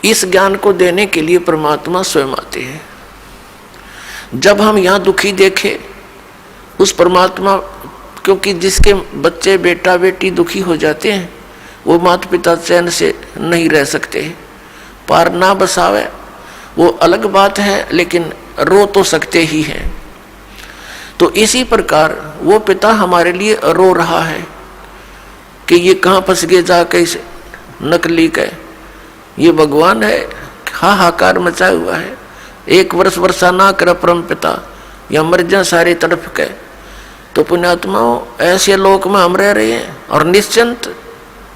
इस ज्ञान को देने के लिए परमात्मा स्वयं आते हैं। जब हम यहाँ दुखी देखे उस परमात्मा, क्योंकि जिसके बच्चे बेटा बेटी दुखी हो जाते हैं वो माता पिता चैन से नहीं रह सकते। पार ना बसावे वो अलग बात है, लेकिन रो तो सकते ही हैं। तो इसी प्रकार वो पिता हमारे लिए रो रहा है कि ये कहाँ फंस गए जाके इस नकली के, ये भगवान है, हाहाकार मचा हुआ है, एक वर्ष वर्षा ना कर परम पिता, या मर जा सारे तड़प के। तो पुण्यात्माओं, ऐसे लोक में हम रह रहे हैं और निश्चिंत,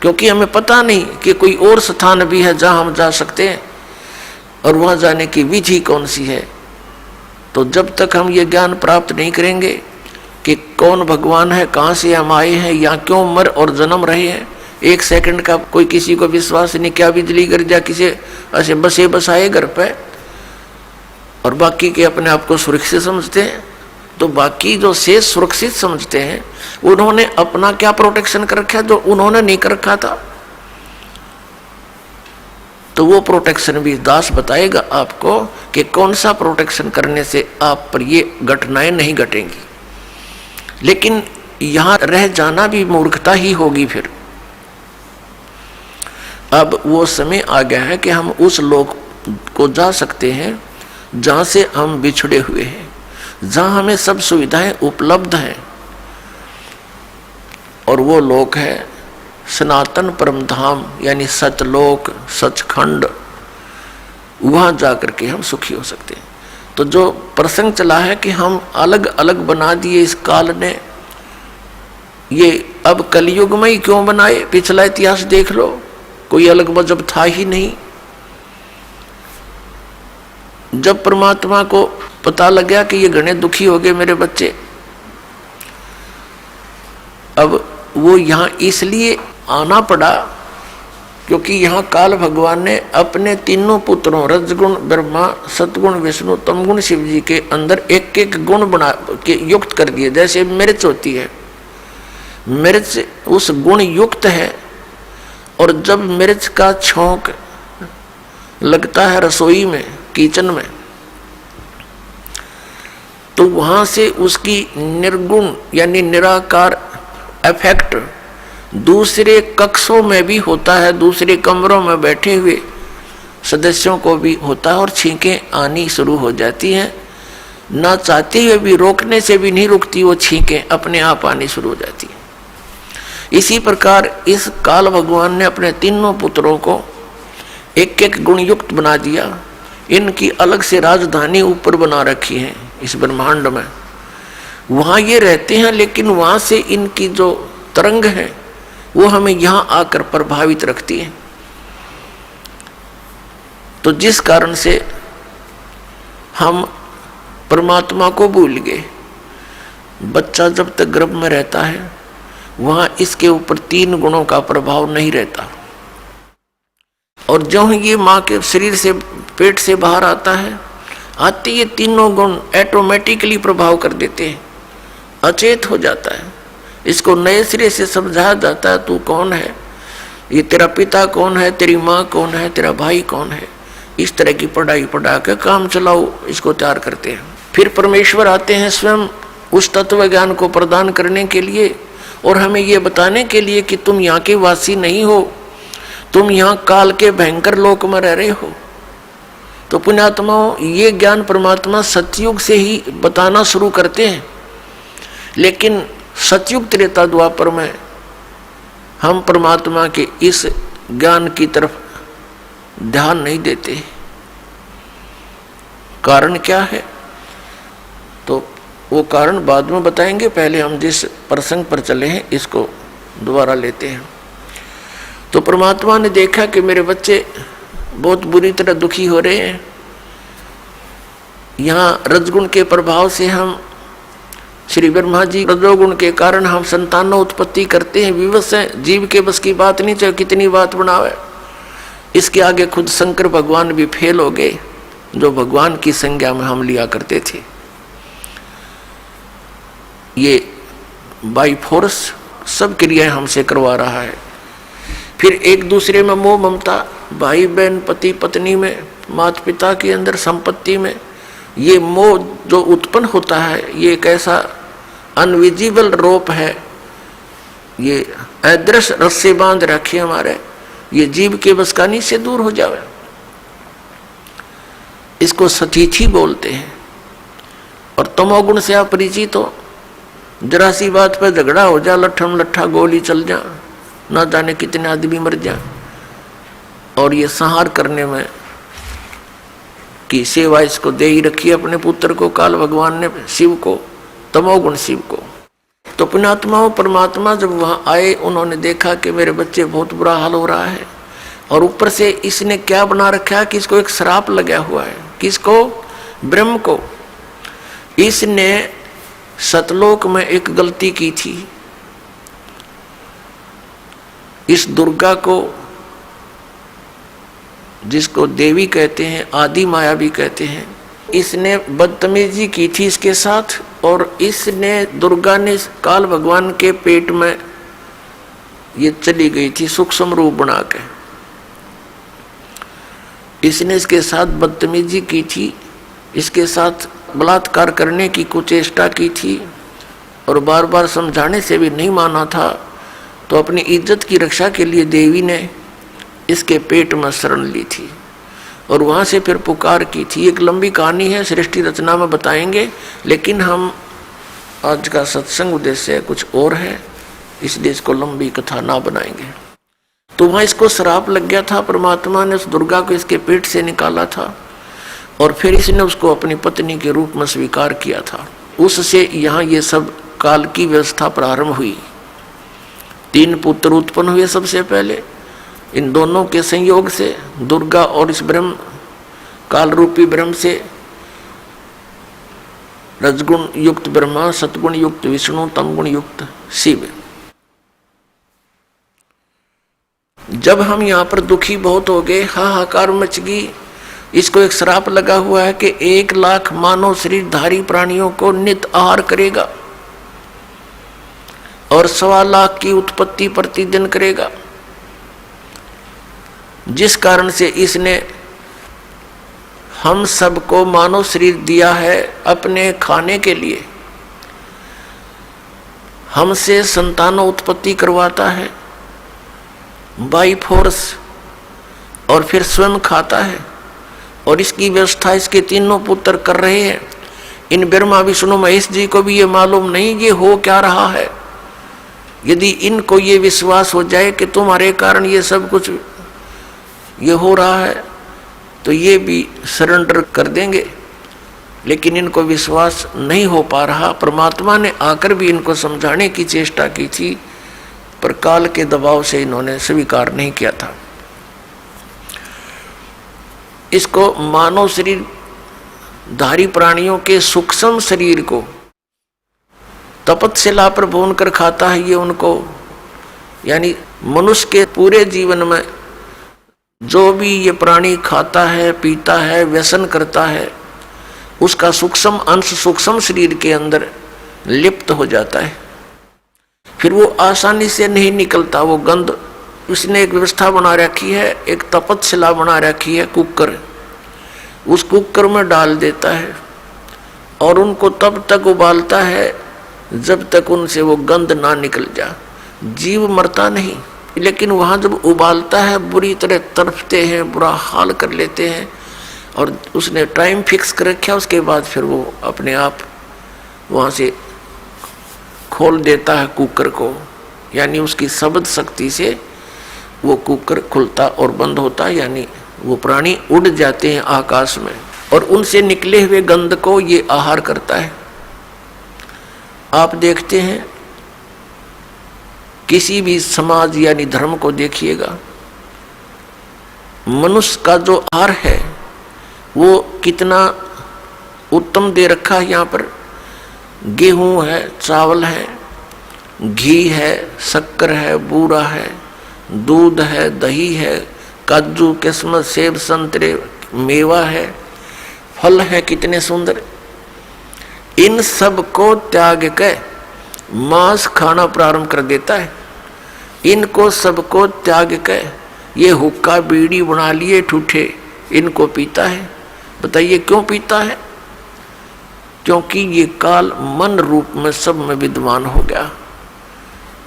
क्योंकि हमें पता नहीं कि कोई और स्थान भी है जहाँ हम जा सकते हैं और वहाँ जाने की विधि कौन सी है। तो जब तक हम ये ज्ञान प्राप्त नहीं करेंगे कि कौन भगवान है, कहाँ से हम आए हैं, या क्यों मर और जन्म रहे हैं, एक सेकंड का कोई किसी को विश्वास नहीं, क्या बिजली गिर जा किसी ऐसे बसे बसाए घर पे, और बाकी के अपने आप को सुरक्षित समझते हैं। तो बाकी जो शेष सुरक्षित समझते हैं उन्होंने अपना क्या प्रोटेक्शन कर रखा जो उन्होंने नहीं कर रखा था। तो वो प्रोटेक्शन भी दास बताएगा आपको कि कौन सा प्रोटेक्शन करने से आप पर ये घटनाएं नहीं घटेंगी। लेकिन यहां रह जाना भी मूर्खता ही होगी। फिर अब वो समय आ गया है कि हम उस लोक को जा सकते हैं जहां से हम बिछड़े हुए हैं, जहां हमें सब सुविधाएं उपलब्ध हैं, और वो लोक है सनातन परम धाम, यानी सतलोक, सचखंड। वहां जाकर के हम सुखी हो सकते हैं। तो जो प्रसंग चला है कि हम अलग अलग बना दिए इस काल ने, ये अब कलयुग में ही क्यों बनाए, पिछला इतिहास देख लो, कोई अलग मजहब था ही नहीं। जब परमात्मा को पता लग गया कि ये घने दुखी हो गए मेरे बच्चे, अब वो यहाँ इसलिए आना पड़ा क्योंकि यहाँ काल भगवान ने अपने तीनों पुत्रों रजगुण ब्रह्मा, सतगुण विष्णु, तमगुण शिव जी के अंदर एक एक गुण बना के युक्त कर दिए। जैसे मिर्च होती है, मिर्च उस गुण युक्त है, और जब मिर्च का छौंक लगता है रसोई में, किचन में, तो वहां से उसकी निर्गुण यानी निराकार इफेक्ट दूसरे कक्षों में भी होता है, दूसरे कमरों में बैठे हुए सदस्यों को भी होता है, और छींकें आनी शुरू हो जाती हैं। ना चाहते हुए भी, रोकने से भी नहीं रुकती, वो छींकें अपने आप आनी शुरू हो जाती हैं। इसी प्रकार इस काल भगवान ने अपने तीनों पुत्रों को एक एक गुणयुक्त बना दिया। इनकी अलग से राजधानी ऊपर बना रखी है इस ब्रह्मांड में, वहाँ ये रहते हैं, लेकिन वहाँ से इनकी जो तरंग है वो हमें यहाँ आकर प्रभावित रखती है। तो जिस कारण से हम परमात्मा को भूल गए। बच्चा जब तक गर्भ में रहता है वहाँ इसके ऊपर तीन गुणों का प्रभाव नहीं रहता, और जो ये माँ के शरीर से, पेट से बाहर आता है, आते ये तीनों गुण ऑटोमेटिकली प्रभाव कर देते हैं, अचेत हो जाता है। इसको नए सिरे से समझाया जाता है, तू कौन है, ये तेरा पिता कौन है, तेरी माँ कौन है, तेरा भाई कौन है। इस तरह की पढ़ाई पढ़ा के काम चलाओ, इसको तैयार करते हैं। फिर परमेश्वर आते हैं स्वयं उस तत्व ज्ञान को प्रदान करने के लिए, और हमें ये बताने के लिए कि तुम यहाँ के वासी नहीं हो, तुम यहाँ काल के भयंकर लोक में रह रहे हो। तो पुण्यात्माओं, ये ज्ञान परमात्मा सतयुग से ही बताना शुरू करते हैं, लेकिन सतयुग त्रेता द्वापर में हम परमात्मा के इस ज्ञान की तरफ ध्यान नहीं देते। कारण क्या है, तो वो कारण बाद में बताएंगे। पहले हम जिस प्रसंग पर चले हैं इसको दोबारा लेते हैं। तो परमात्मा ने देखा कि मेरे बच्चे बहुत बुरी तरह दुखी हो रहे हैं। यहाँ रजगुण के प्रभाव से हम, श्री ब्रह्मा जी रजोगुण के कारण हम संतानों उत्पत्ति करते हैं, विवश हैं, जीव के बस की बात नहीं, चाहे कितनी बात बनावे। इसके आगे खुद शंकर भगवान भी फेल हो गए, जो भगवान की संज्ञा में हम लिया करते थे। ये बाई फोर्स सब क्रियाएं हमसे करवा रहा है। फिर एक दूसरे में मोह ममता, भाई बहन, पति पत्नी में, माता पिता के अंदर, संपत्ति में, ये मोह जो उत्पन्न होता है, ये एक ऐसा अनविजिबल रोप है, ये अदृश्य रस्से बांध रखे हमारे, ये जीव के बस का नहीं से दूर हो जावे। इसको सतीथी बोलते हैं। और तमोगुण से आप परिचित हो, जरा सी बात पर झगड़ा हो जा, लट्ठम लट्ठा गोली चल जा, ना जाने कितने आदमी मर जा। और ये संहार करने में की सेवा इसको दे ही रखी अपने पुत्र को, काल भगवान ने शिव को, तमोगुण शिव को। तो पुण्यात्माओं, परमात्मा जब वहां आए, उन्होंने देखा कि मेरे बच्चे बहुत बुरा हाल हो रहा है, और ऊपर से इसने क्या बना रखा है कि इसको एक श्राप लगा हुआ है। किसको? ब्रह्म को। इसने सतलोक में एक गलती की थी। इस दुर्गा को, जिसको देवी कहते हैं, आदि माया भी कहते हैं, इसने बदतमीजी की थी इसके साथ, और इसने, दुर्गा ने काल भगवान के पेट में ये चली गई थी सूक्ष्म रूप बना के। इसने इसके साथ बदतमीजी की थी, इसके साथ बलात्कार करने की कुचेष्टा की थी, और बार बार समझाने से भी नहीं माना था। तो अपनी इज्जत की रक्षा के लिए देवी ने इसके पेट में शरण ली थी, और वहाँ से फिर पुकार की थी। एक लंबी कहानी है, सृष्टि रचना में बताएंगे, लेकिन हम आज का सत्संग उद्देश्य कुछ और है, इसलिए इसको लंबी कथा ना बनाएंगे। तो वहाँ इसको श्राप लग गया था, परमात्मा ने उस दुर्गा को इसके पेट से निकाला था, और फिर इसने उसको अपनी पत्नी के रूप में स्वीकार किया था। उससे यहाँ ये सब काल की व्यवस्था प्रारंभ हुई। 3 पुत्र उत्पन्न हुए सबसे पहले, इन दोनों के संयोग से, दुर्गा और इस ब्रह्म, काल रूपी ब्रह्म से रजगुण युक्त ब्रह्मा, सतगुण युक्त विष्णु, तमगुण युक्त शिव। जब हम यहाँ पर दुखी बहुत हो गए, हाहाकार मच गई, इसको एक श्राप लगा हुआ है कि 1 लाख मानव शरीरधारी प्राणियों को नित आहार करेगा, और 1.25 लाख की उत्पत्ति प्रतिदिन करेगा। जिस कारण से इसने हम सबको मानव शरीर दिया है अपने खाने के लिए, हमसे संतानों उत्पत्ति करवाता है बाई फोर्स, और फिर स्वयं खाता है। और इसकी व्यवस्था इसके 3 पुत्र कर रहे हैं। इन ब्रह्मा विष्णु महेश जी को भी ये मालूम नहीं ये हो क्या रहा है। यदि इनको ये विश्वास हो जाए कि तुम्हारे कारण ये सब कुछ ये हो रहा है, तो ये भी सरेंडर कर देंगे, लेकिन इनको विश्वास नहीं हो पा रहा। परमात्मा ने आकर भी इनको समझाने की चेष्टा की थी, पर काल के दबाव से इन्होंने स्वीकार नहीं किया था। इसको मानव शरीर धारी प्राणियों के सूक्ष्म शरीर को तपस्या पर भून कर खाता है ये उनको, यानी मनुष्य के पूरे जीवन में जो भी ये प्राणी खाता है, पीता है, व्यसन करता है, उसका सूक्ष्म अंश सूक्ष्म शरीर के अंदर लिप्त हो जाता है। फिर वो आसानी से नहीं निकलता वो गंध। उसने एक व्यवस्था बना रखी है, एक तपस्या बना रखी है, कुकर। उस कुकर में डाल देता है और उनको तब तक उबालता है जब तक उनसे वो गंध ना निकल जा। जीव मरता नहीं, लेकिन वहाँ जब उबालता है बुरी तरह तड़पते हैं, बुरा हाल कर लेते हैं। और उसने टाइम फिक्स कर रखा, उसके बाद फिर वो अपने आप वहाँ से खोल देता है कुकर को, यानी उसकी शब्द शक्ति से वो कुकर खुलता और बंद होता है, यानी वो प्राणी उड़ जाते हैं आकाश में और उनसे निकले हुए गंध को ये आहार करता है। आप देखते हैं किसी भी समाज यानी धर्म को देखिएगा, मनुष्य का जो आहार है वो कितना उत्तम दे रखा है। यहाँ पर गेहूं है, चावल है, घी है, शक्कर है, बूरा है, दूध है, दही है, काजू, किस्मत, सेब, संतरे, मेवा है, फल है, कितने सुंदर। इन सब को त्याग के मांस खाना प्रारंभ कर देता है इनको सबको त्याग कर ये हुक्का बीड़ी बना लिए ठूठे, इनको पीता है। बताइए क्यों पीता है? क्योंकि ये काल मन रूप में सब में विद्वान हो गया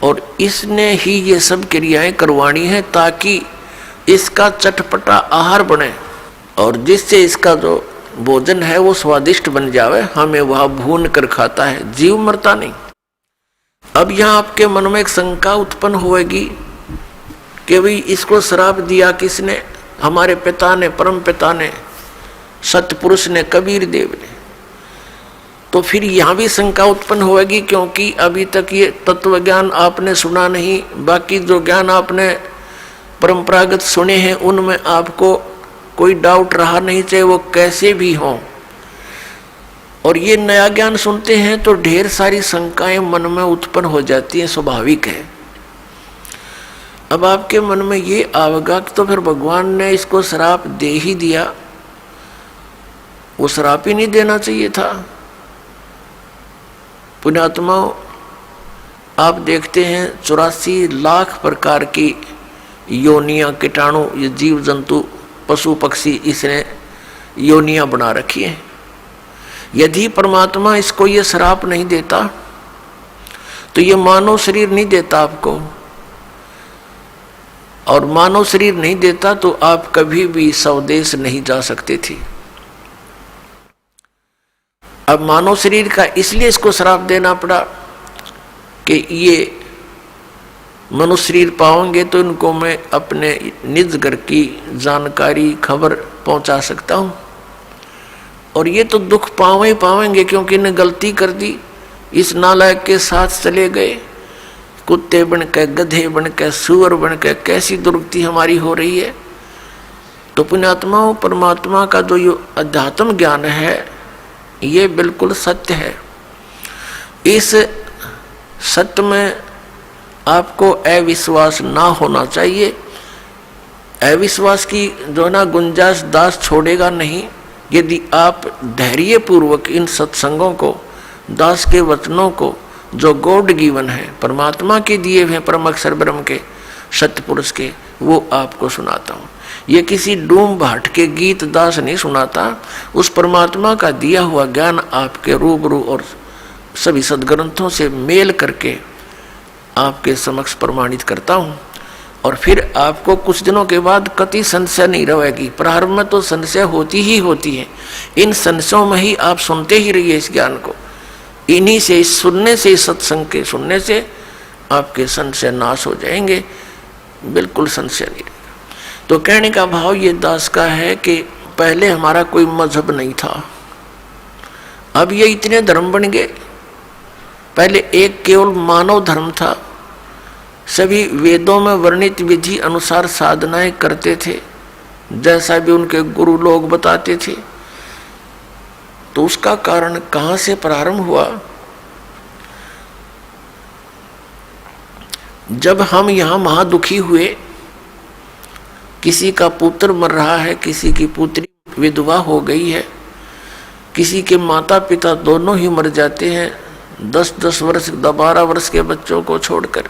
और इसने ही ये सब क्रियाएं करवानी है ताकि इसका चटपटा आहार बने और जिससे इसका जो भोजन है वो स्वादिष्ट बन जावे। हमें वह भून कर खाता है, जीव मरता नहीं। अब यहाँ आपके मन में एक शंका उत्पन्न होगी कि भाई इसको श्राप दिया किसने? हमारे पिता ने, परम पिता ने, सतपुरुष ने, कबीर देव ने। तो फिर यहाँ भी शंका उत्पन्न होगी क्योंकि अभी तक ये तत्व ज्ञान आपने सुना नहीं। बाकी जो ज्ञान आपने परंपरागत सुने हैं उनमें आपको कोई डाउट रहा नहीं, चाहे वो कैसे भी हों। और ये नया ज्ञान सुनते हैं तो ढेर सारी शंकाएं मन में उत्पन्न हो जाती हैं, स्वाभाविक है। अब आपके मन में ये आवेगा कि तो फिर भगवान ने इसको श्राप दे ही दिया, वो श्राप ही नहीं देना चाहिए था। पुण्यात्माओं, आप देखते हैं 84 लाख प्रकार की योनियां, कीटाणु, ये जीव जंतु, पशु पक्षी, इसने योनियां बना रखी हैं। यदि परमात्मा इसको ये श्राप नहीं देता तो ये मानव शरीर नहीं देता आपको, और मानव शरीर नहीं देता तो आप कभी भी स्वदेश नहीं जा सकते थे। अब मानव शरीर का इसलिए इसको श्राप देना पड़ा कि ये मनुष्य शरीर पाओगे तो इनको मैं अपने निज घर की जानकारी, खबर पहुंचा सकता हूं, और ये तो दुख पावेंगे क्योंकि इन्हें गलती कर दी, इस नालायक के साथ चले गए, कुत्ते बन के, गधे बन के, सुअर बन के, कैसी दुर्गति हमारी हो रही है। तो पुण्यात्माओं, परमात्मा का जो ये अध्यात्म ज्ञान है ये बिल्कुल सत्य है। इस सत्य में आपको अविश्वास ना होना चाहिए। अविश्वास की जो ना गुंजाइश दास छोड़ेगा नहीं। यदि आप धैर्य पूर्वक इन सत्संगों को, दास के वचनों को, जो गॉड गिवन है, परमात्मा के दिए हुए परम अक्षर ब्रह्म के, सतपुरुष के, वो आपको सुनाता हूँ। ये किसी डूम भाट के गीत दास नहीं सुनाता, उस परमात्मा का दिया हुआ ज्ञान आपके रूबरू और सभी सदग्रंथों से मेल करके आपके समक्ष प्रमाणित करता हूँ। और फिर आपको कुछ दिनों के बाद कति संशय नहीं रहेगी। प्रारंभ में तो संशय होती ही होती है, इन संशयों में ही आप सुनते ही रहिए इस ज्ञान को। इन्हीं से, इस सुनने से, इस सत्संग के सुनने से आपके संशय नाश हो जाएंगे, बिल्कुल संशय नहीं रहेगा। तो कहने का भाव ये दास का है कि पहले हमारा कोई मजहब नहीं था, अब ये इतने धर्म बन गए। पहले एक केवल मानव धर्म था, सभी वेदों में वर्णित विधि अनुसार साधनाएं करते थे, जैसा भी उनके गुरु लोग बताते थे। तो उसका कारण कहाँ से प्रारंभ हुआ? जब हम यहाँ महादुखी हुए, किसी का पुत्र मर रहा है, किसी की पुत्री विधवा हो गई है, किसी के माता पिता दोनों ही मर जाते हैं 10-10 वर्ष, 12 वर्ष के बच्चों को छोड़कर,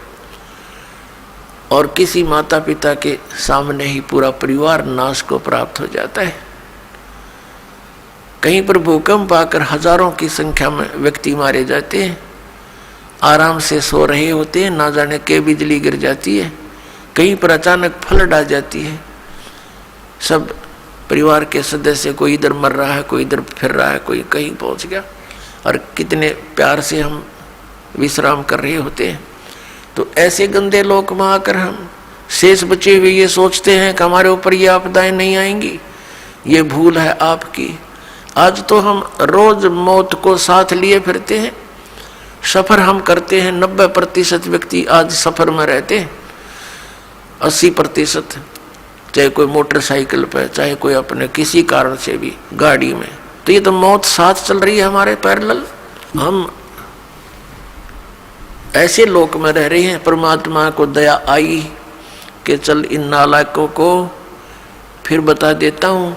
और किसी माता पिता के सामने ही पूरा परिवार नाश को प्राप्त हो जाता है। कहीं पर भूकंप आकर हजारों की संख्या में व्यक्ति मारे जाते हैं, आराम से सो रहे होते हैं, ना जाने के बिजली गिर जाती है, कहीं पर अचानक फ्लड आ जाती है, सब परिवार के सदस्य, कोई इधर मर रहा है, कोई इधर फिर रहा है, कोई कहीं पहुंच गया, और कितने प्यार से हम विश्राम कर रहे होते हैं। तो ऐसे गंदे लोक में आकर हम शेष बचे हुए ये सोचते हैं कि हमारे ऊपर ये आपदाएं नहीं आएंगी। ये भूल है आपकी। आज तो हम रोज मौत को साथ लिए फिरते हैं, सफर हम करते हैं। 90% व्यक्ति आज सफर में रहते हैं, 80% चाहे कोई मोटरसाइकिल पे, चाहे कोई अपने किसी कारण से भी गाड़ी में। तो ये तो मौत साथ चल रही है हमारे पैरेलल। हम ऐसे लोक में रह रहे हैं। परमात्मा को दया आई कि चल इन नालायकों को फिर बता देता हूँ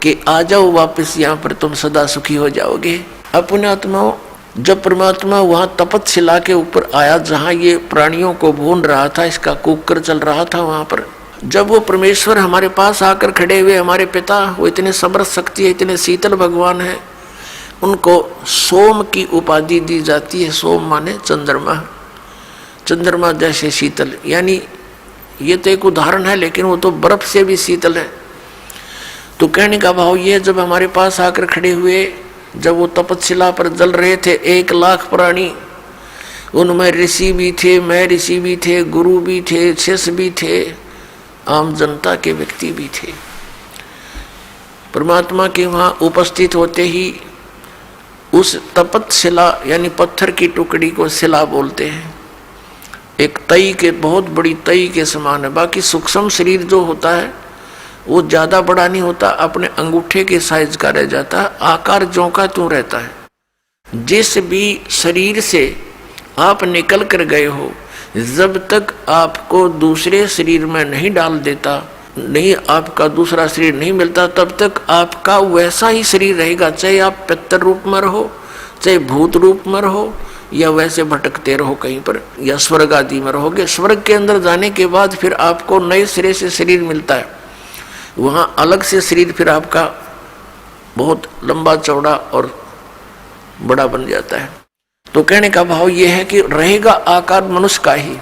कि आ जाओ वापस यहाँ पर, तुम सदा सुखी हो जाओगे। अपने आत्माओं, जब परमात्मा वहां तपतशिला के ऊपर आया, जहां ये प्राणियों को भून रहा था, इसका कुकर चल रहा था, वहां पर जब वो परमेश्वर हमारे पास आकर खड़े हुए, हमारे पिता, वो इतने समर्थ शक्ति है, इतने शीतल भगवान है, उनको सोम की उपाधि दी जाती है। सोम माने चंद्रमा, चंद्रमा जैसे शीतल, यानी ये तो एक उदाहरण है, लेकिन वो तो बर्फ से भी शीतल है। तो कहने का भाव ये, जब हमारे पास आकर खड़े हुए, जब वो तपतशिला पर जल रहे थे, 1,00,000 प्राणी, उनमें ऋषि भी थे, मैं ऋषि भी थे, गुरु भी थे, शिष्य भी थे, आम जनता के व्यक्ति भी थे। परमात्मा के वहाँ उपस्थित होते ही उस तपतशिला यानी पत्थर की टुकड़ी को शिला बोलते हैं। एक तई के, बहुत बड़ी तई के समान है। बाकी सूक्ष्म शरीर जो होता है वो ज़्यादा बड़ा नहीं होता, अपने अंगूठे के साइज का रह जाता है, आकार ज्यों का त्यों रहता है। जिस भी शरीर से आप निकल कर गए हो, जब तक आपको दूसरे शरीर में नहीं डाल देता, नहीं आपका दूसरा शरीर नहीं मिलता, तब तक आपका वैसा ही शरीर रहेगा, चाहे आप पितर रूप में रहो, चाहे भूत रूप में रहो, या वैसे भटकते रहो कहीं पर, या स्वर्ग आदि में रहोगे। स्वर्ग के अंदर जाने के बाद फिर आपको नए सिरे से शरीर मिलता है, वहाँ अलग से शरीर फिर आपका बहुत लंबा चौड़ा और बड़ा बन जाता है। तो कहने का भाव ये है कि रहेगा आकार मनुष्य का ही।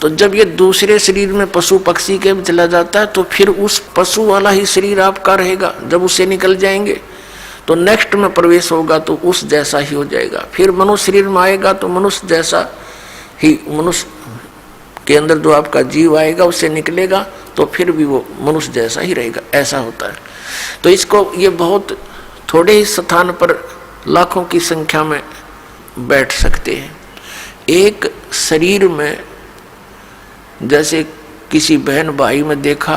तो जब ये दूसरे शरीर में पशु पक्षी के में चला जाता है, तो फिर उस पशु वाला ही शरीर आपका रहेगा। जब उससे निकल जाएंगे तो नेक्स्ट में प्रवेश होगा तो उस जैसा ही हो जाएगा। फिर मनुष्य शरीर में आएगा तो मनुष्य जैसा ही, मनुष्य के अंदर जो आपका जीव आएगा उससे निकलेगा तो फिर भी वो मनुष्य जैसा ही रहेगा, ऐसा होता है। तो इसको ये बहुत थोड़े ही स्थान पर लाखों की संख्या में बैठ सकते हैं। एक शरीर में जैसे किसी बहन भाई में देखा,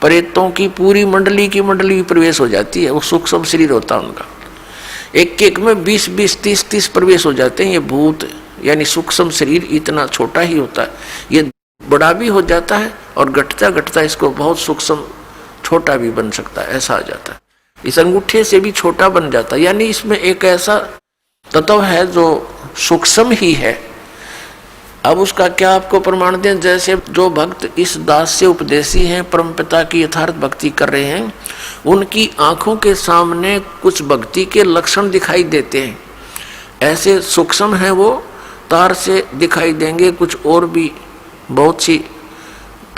प्रेतों की पूरी मंडली की मंडली प्रवेश हो जाती है, वो सूक्ष्म शरीर होता है उनका। एक एक में 20-20, 30-30 प्रवेश हो जाते हैं। ये भूत यानी सूक्ष्म शरीर इतना छोटा ही होता है, ये बड़ा भी हो जाता है और घटता घटता इसको बहुत सूक्ष्म छोटा भी बन सकता है, ऐसा आ जाता है। इस अंगूठे से भी छोटा बन जाता है, यानी इसमें एक ऐसा तत्व है जो सूक्ष्म ही है। अब उसका क्या आपको प्रमाण दें? जैसे जो भक्त इस दास से उपदेशी हैं, परमपिता की यथार्थ भक्ति कर रहे हैं, उनकी आंखों के सामने कुछ भक्ति के लक्षण दिखाई देते हैं, ऐसे सूक्ष्म हैं वो, तार से दिखाई देंगे, कुछ और भी बहुत सी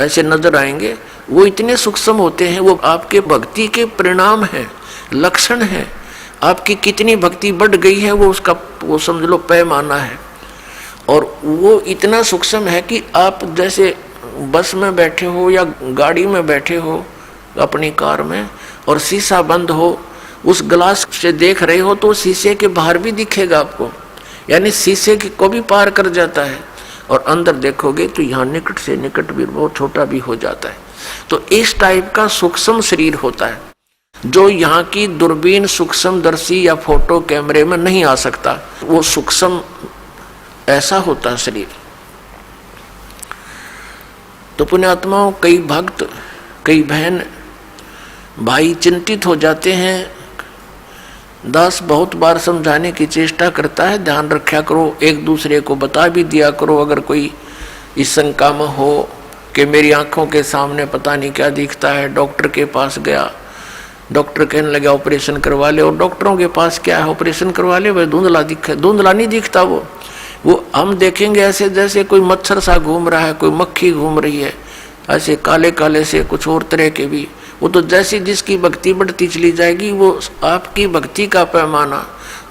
ऐसे नजर आएंगे। वो इतने सूक्ष्म होते हैं, वो आपके भक्ति के परिणाम हैं, लक्षण हैं। आपकी कितनी भक्ति बढ़ गई है वो उसका, वो समझ लो पैमाना है। और वो इतना सूक्ष्म है कि आप जैसे बस में बैठे हो या गाड़ी में बैठे हो अपनी कार में, और शीशा बंद हो, उस ग्लास से देख रहे हो तो शीशे के बाहर भी दिखेगा आपको, यानी शीशे को भी पार कर जाता है। और अंदर देखोगे तो यहाँ निकट से निकट भी बहुत छोटा भी हो जाता है। तो इस टाइप का सूक्ष्म शरीर होता है जो यहाँ की दूरबीन सूक्ष्मदर्शी या फोटो कैमरे में नहीं आ सकता। वो सूक्ष्म ऐसा होता है शरीर। तो पुण्यात्माओं, कई भक्त, कई बहन भाई चिंतित हो जाते हैं। दास बहुत बार समझाने की चेष्टा करता है, ध्यान रखा करो, एक दूसरे को बता भी दिया करो। अगर कोई इस शंका में हो कि मेरी आंखों के सामने पता नहीं क्या दिखता है, डॉक्टर के पास गया, डॉक्टर कहने लगा ऑपरेशन करवा ले, और डॉक्टरों के पास क्या है, ऑपरेशन करवा ले, वह धुंधला दिखे, धुंधला नहीं दिखता वो हम देखेंगे ऐसे जैसे कोई मच्छर सा घूम रहा है, कोई मक्खी घूम रही है, ऐसे काले काले से कुछ और तरह के भी। वो तो जैसी जिसकी भक्ति बढ़ती चली जाएगी, वो आपकी भक्ति का पैमाना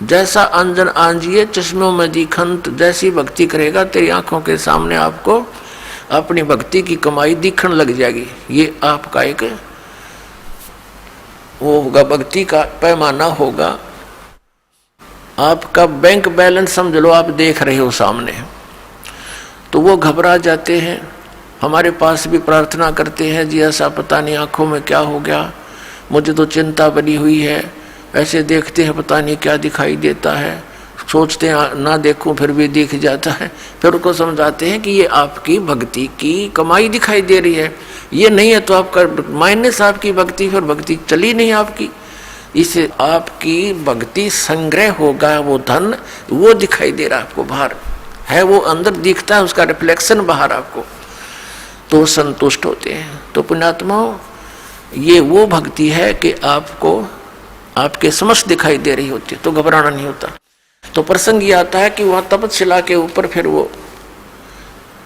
जैसा अंजन आंजिए चश्मों में दिखंत, जैसी भक्ति करेगा तेरी आंखों के सामने आपको अपनी भक्ति की कमाई दिखने लग जाएगी। ये आपका एक वो होगा, भक्ति का पैमाना होगा। आपका बैंक बैलेंस समझ लो, आप देख रहे हो सामने, तो वो घबरा जाते हैं, हमारे पास भी प्रार्थना करते हैं, जी ऐसा पता नहीं आंखों में क्या हो गया, मुझे तो चिंता बनी हुई है। ऐसे देखते हैं पता नहीं क्या दिखाई देता है, सोचते हैं ना देखूं फिर भी दिख जाता है। फिर उनको समझाते हैं कि ये आपकी भक्ति की कमाई दिखाई दे रही है, ये नहीं है तो आपका माइनस आपकी भक्ति, फिर भक्ति चली नहीं आपकी। इसे आपकी भक्ति संग्रह होगा, वो धन वो दिखाई दे रहा आपको, बाहर है वो, अंदर दिखता है उसका रिफ्लेक्शन बाहर आपको, तो संतुष्ट होते हैं। तो पुण्यात्माओं, ये वो भक्ति है कि आपको आपके समक्ष दिखाई दे रही होती है, तो घबराना नहीं होता। तो प्रसंग ये आता है कि वहां तपतशिला के ऊपर फिर वो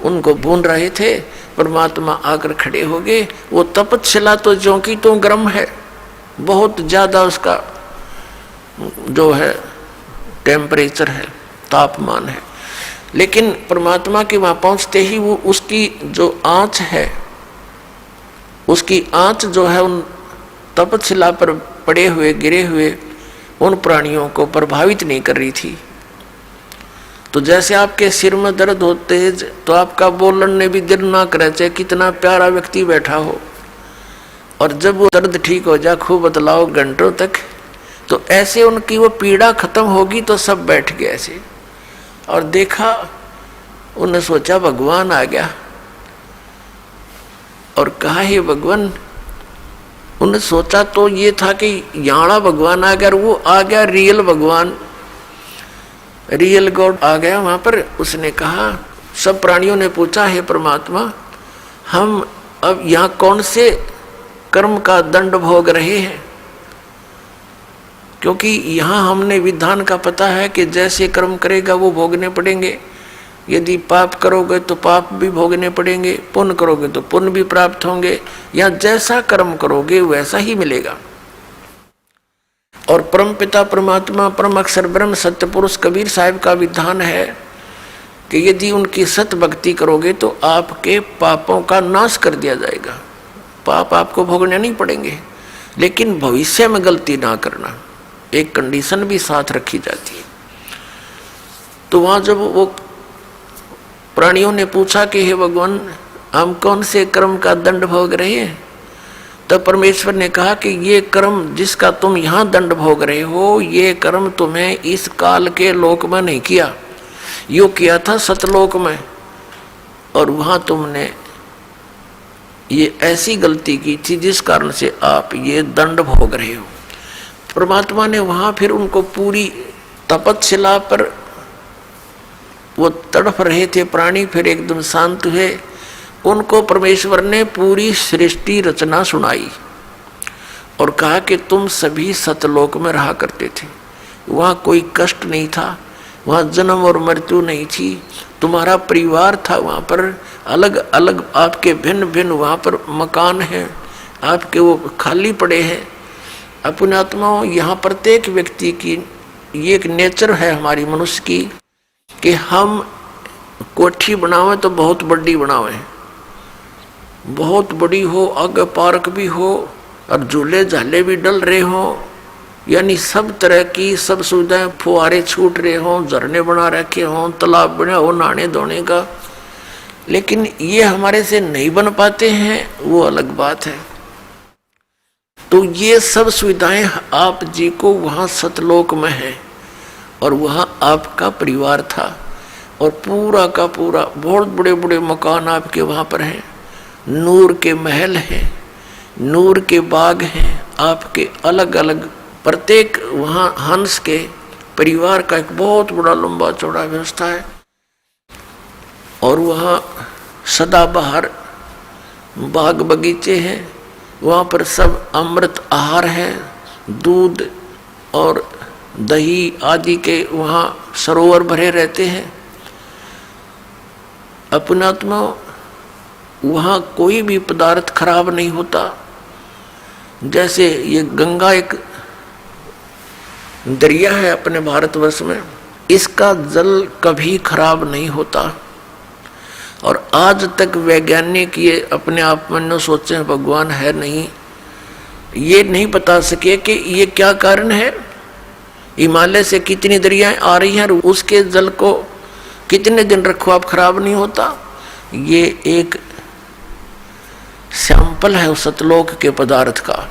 उनको भून रहे थे, परमात्मा आकर खड़े हो गए। वो तपतशिला तो ज्यों की तो गर्म है, बहुत ज्यादा उसका जो है टेम्परेचर है, तापमान है, लेकिन परमात्मा के वहां पहुंचते ही वो उसकी जो आंच है, उसकी आंच जो है उन तपतशिला पर पड़े हुए गिरे हुए उन प्राणियों को प्रभावित नहीं कर रही थी। तो जैसे आपके सिर में दर्द होते है तो आपका बोलने भी दिल ना करे, चाहे कितना प्यारा व्यक्ति बैठा हो, और जब वो दर्द ठीक हो जाए खूब बतलाओ घंटों तक, तो ऐसे उनकी वो पीड़ा खत्म होगी तो सब बैठ गए ऐसे। और देखा, उन्हें सोचा भगवान आ गया, और कहा हे भगवान, उन्हें सोचा तो ये था कि यहाँ भगवान आ गया, और वो आ गया रियल भगवान, रियल गॉड आ गया वहां पर। उसने कहा, सब प्राणियों ने पूछा, हे परमात्मा, हम अब यहाँ कौन से कर्म का दंड भोग रहे हैं? क्योंकि यहाँ हमने विधान का पता है कि जैसे कर्म करेगा वो भोगने पड़ेंगे। यदि पाप करोगे तो पाप भी भोगने पड़ेंगे, पुण्य करोगे तो पुण्य भी प्राप्त होंगे, या जैसा कर्म करोगे वैसा ही मिलेगा। और परम पिता परमात्मा परम अक्षर ब्रह्म सत्य पुरुष कबीर साहिब का विधान है कि यदि उनकी सत भक्ति करोगे तो आपके पापों का नाश कर दिया जाएगा। पाप आपको भोगने नहीं पड़ेंगे, लेकिन भविष्य में गलती ना करना, एक कंडीशन भी साथ रखी जाती है। तो वहां जब वो प्राणियों ने पूछा कि हे भगवान, हम कौन से कर्म का दंड भोग रहे हैं, तब परमेश्वर ने कहा कि ये कर्म जिसका तुम यहाँ दंड भोग रहे हो, ये कर्म तुम्हें इस काल के लोक में नहीं किया, यो किया था सतलोक में, और वहां तुमने ये ऐसी गलती की थी जिस कारण से आप ये दंड भोग रहे हो। परमात्मा ने वहां फिर उनको पूरी तपतशिला पर वो तड़प रहे थे प्राणी, फिर एकदम शांत हुए। उनको परमेश्वर ने पूरी सृष्टि रचना सुनाई और कहा कि तुम सभी सतलोक में रहा करते थे, वहाँ कोई कष्ट नहीं था, वहाँ जन्म और मृत्यु नहीं थी, तुम्हारा परिवार था वहाँ पर, अलग अलग आपके भिन्न भिन्न वहाँ पर मकान हैं, आपके वो खाली पड़े हैं। अपने आत्माओं, यहाँ प्रत्येक व्यक्ति की ये एक नेचर है हमारी मनुष्य की कि हम कोठी बनावे तो बहुत बड़ी बनावे, बहुत बड़ी हो, आगे पार्क भी हो और झूले झाले भी डल रहे हो, यानी सब तरह की सब सुविधाएं, फुहारे छूट रहे हों, झरने बना रखे हों, तालाब बना हो नहाने धोने का, लेकिन ये हमारे से नहीं बन पाते हैं, वो अलग बात है। तो ये सब सुविधाएं आप जी को वहाँ सतलोक में है, और वहाँ आपका परिवार था, और पूरा का पूरा बहुत बड़े बड़े मकान आपके वहाँ पर हैं, नूर के महल हैं, नूर के बाग हैं आपके, अलग अलग प्रत्येक वहाँ हंस के परिवार का एक बहुत बड़ा लंबा चौड़ा व्यवस्था है। और वहाँ सदाबहार बाग बगीचे हैं, वहाँ पर सब अमृत आहार हैं, दूध और दही आदि के वहाँ सरोवर भरे रहते हैं। अपनात्मा, वहाँ कोई भी पदार्थ खराब नहीं होता। जैसे ये गंगा एक दरिया है अपने भारतवर्ष में, इसका जल कभी खराब नहीं होता, और आज तक वैज्ञानिक ये अपने आप में सोचे भगवान है नहीं, ये नहीं बता सके कि ये क्या कारण है। हिमालय से कितनी दरियाएं आ रही हैं, उसके जल को कितने दिन रखो आप खराब नहीं होता। ये एक सैंपल है उस सतलोक के पदार्थ का।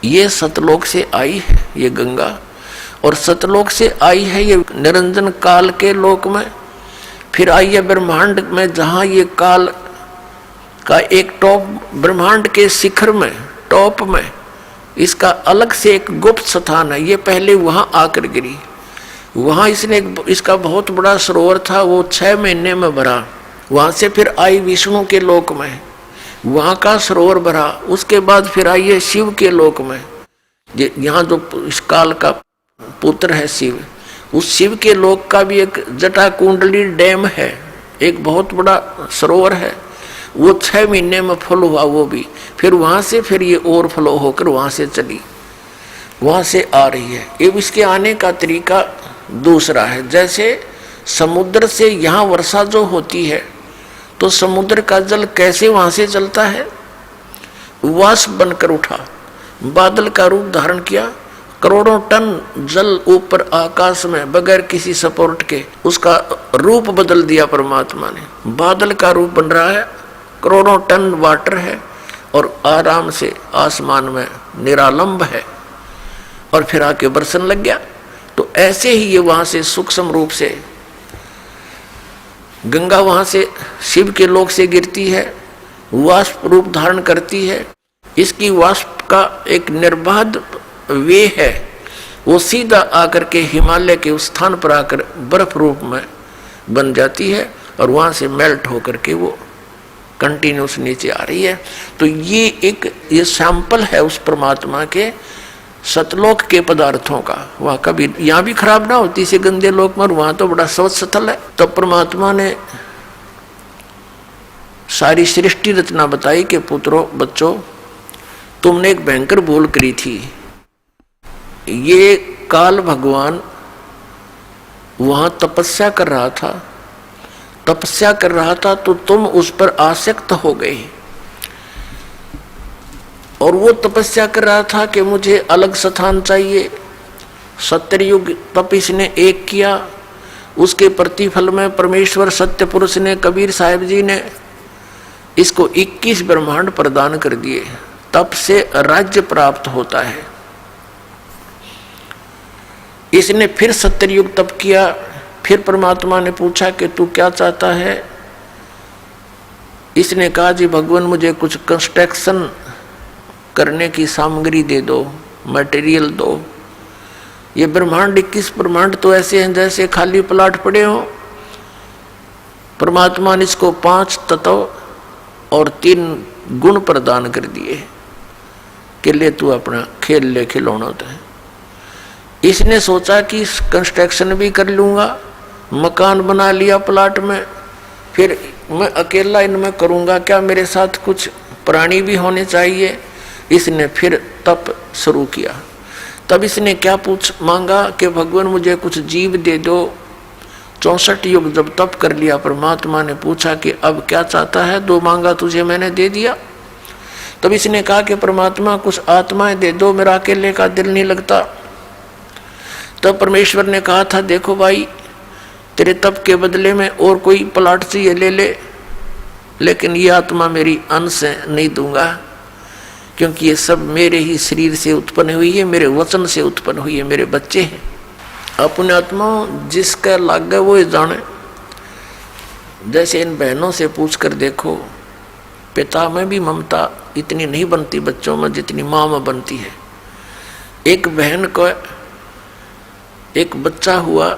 ये सतलोक से आई है ये गंगा, और सतलोक से आई है ये निरंजन काल के लोक में, फिर आई है ब्रह्मांड में, जहाँ ये काल का एक टॉप, ब्रह्मांड के शिखर में टॉप में इसका अलग से एक गुप्त स्थान है। ये पहले वहां आकर गिरी, वहां इसने इसका बहुत बड़ा सरोवर था, वो 6 महीने में भरा। वहां से फिर आई विष्णु के लोक में, वहां का सरोवर भरा। उसके बाद फिर आई है शिव के लोक में। यहाँ जो इस काल का पुत्र है शिव, उस शिव के लोक का भी एक जटा कुंडली डैम है, एक बहुत बड़ा सरोवर है। वो 6 महीने में फुल हुआ वो भी। फिर वहां से फिर ये ओवरफ्लो होकर वहां से चली, वहां से आ रही है। ये इसके आने का तरीका दूसरा है। जैसे समुद्र से यहाँ वर्षा जो होती है तो समुद्र का जल कैसे वहां से चलता है, वाष्प बनकर उठा, बादल का रूप धारण किया, करोड़ों टन जल ऊपर आकाश में बगैर किसी सपोर्ट के उसका रूप बदल दिया परमात्मा ने। बादल का रूप बन रहा है, करोड़ों टन वाटर है और आराम से आसमान में निरालंब है, और फिर आके बरसन लग गया। तो ऐसे ही ये वहां से सूक्ष्म रूप से गंगा वहां से शिव के लोक से गिरती है, वाष्प रूप धारण करती है। इसकी वाष्प का एक निर्बाध वे है, वो सीधा आकर के हिमालय के उस स्थान पर आकर बर्फ रूप में बन जाती है और वहां से मेल्ट होकर के वो कंटिन्यूस नीचे आ रही है। तो ये सैंपल है उस परमात्मा के सतलोक के पदार्थों का। वहां कभी यहाँ भी खराब ना होती से गंदे लोक में, वहां तो बड़ा स्वच्छ स्थल है। तब परमात्मा ने सारी सृष्टि रचना बताई कि पुत्रों बच्चों, तुमने एक भयंकर भूल करी थी। ये काल भगवान वहां तपस्या कर रहा था, तो तुम उस पर आसक्त हो गए। और वो तपस्या कर रहा था कि मुझे अलग स्थान चाहिए। सत्ययुग तप इसने एक किया, उसके प्रतिफल में परमेश्वर सत्य पुरुष ने, कबीर साहिब जी ने इसको 21 ब्रह्मांड प्रदान कर दिए। तप से राज्य प्राप्त होता है। इसने फिर सत्ययुग तप किया। फिर परमात्मा ने पूछा कि तू क्या चाहता है। इसने कहा जी भगवान मुझे कुछ कंस्ट्रक्शन करने की सामग्री दे दो, मटेरियल दो। ये ब्रह्मांड 21 ब्रह्मांड तो ऐसे हैं जैसे खाली प्लाट पड़े हो। परमात्मा ने इसको 5 तत्व और 3 गुण प्रदान कर दिए कि ले तू अपना खेल ले खिलौना तो है। इसने सोचा कि कंस्ट्रक्शन भी कर लूंगा, मकान बना लिया प्लाट में, फिर मैं अकेला इनमें करूंगा क्या, मेरे साथ कुछ प्राणी भी होने चाहिए। इसने फिर तप शुरू किया। तब इसने क्या मांगा कि भगवान मुझे कुछ जीव दे दो। 64 युग जब तप कर लिया, परमात्मा ने पूछा कि अब क्या चाहता है, 2 मांगा तुझे मैंने दे दिया। तब इसने कहा कि परमात्मा कुछ आत्माएं दे दो, मेरा अकेले का दिल नहीं लगता। तब परमेश्वर ने कहा था देखो भाई, तेरे तप के बदले में और कोई प्लाट चाहिए ले ले, लेकिन ये आत्मा मेरी अंश नहीं दूंगा, क्योंकि ये सब मेरे ही शरीर से उत्पन्न हुई है, मेरे वचन से उत्पन्न हुई है, मेरे बच्चे हैं। अपने आत्मा जिसका लाग वो जाने। जैसे इन बहनों से पूछ कर देखो, पिता में भी ममता इतनी नहीं बनती बच्चों में जितनी माँ में बनती है। एक बहन को एक बच्चा हुआ,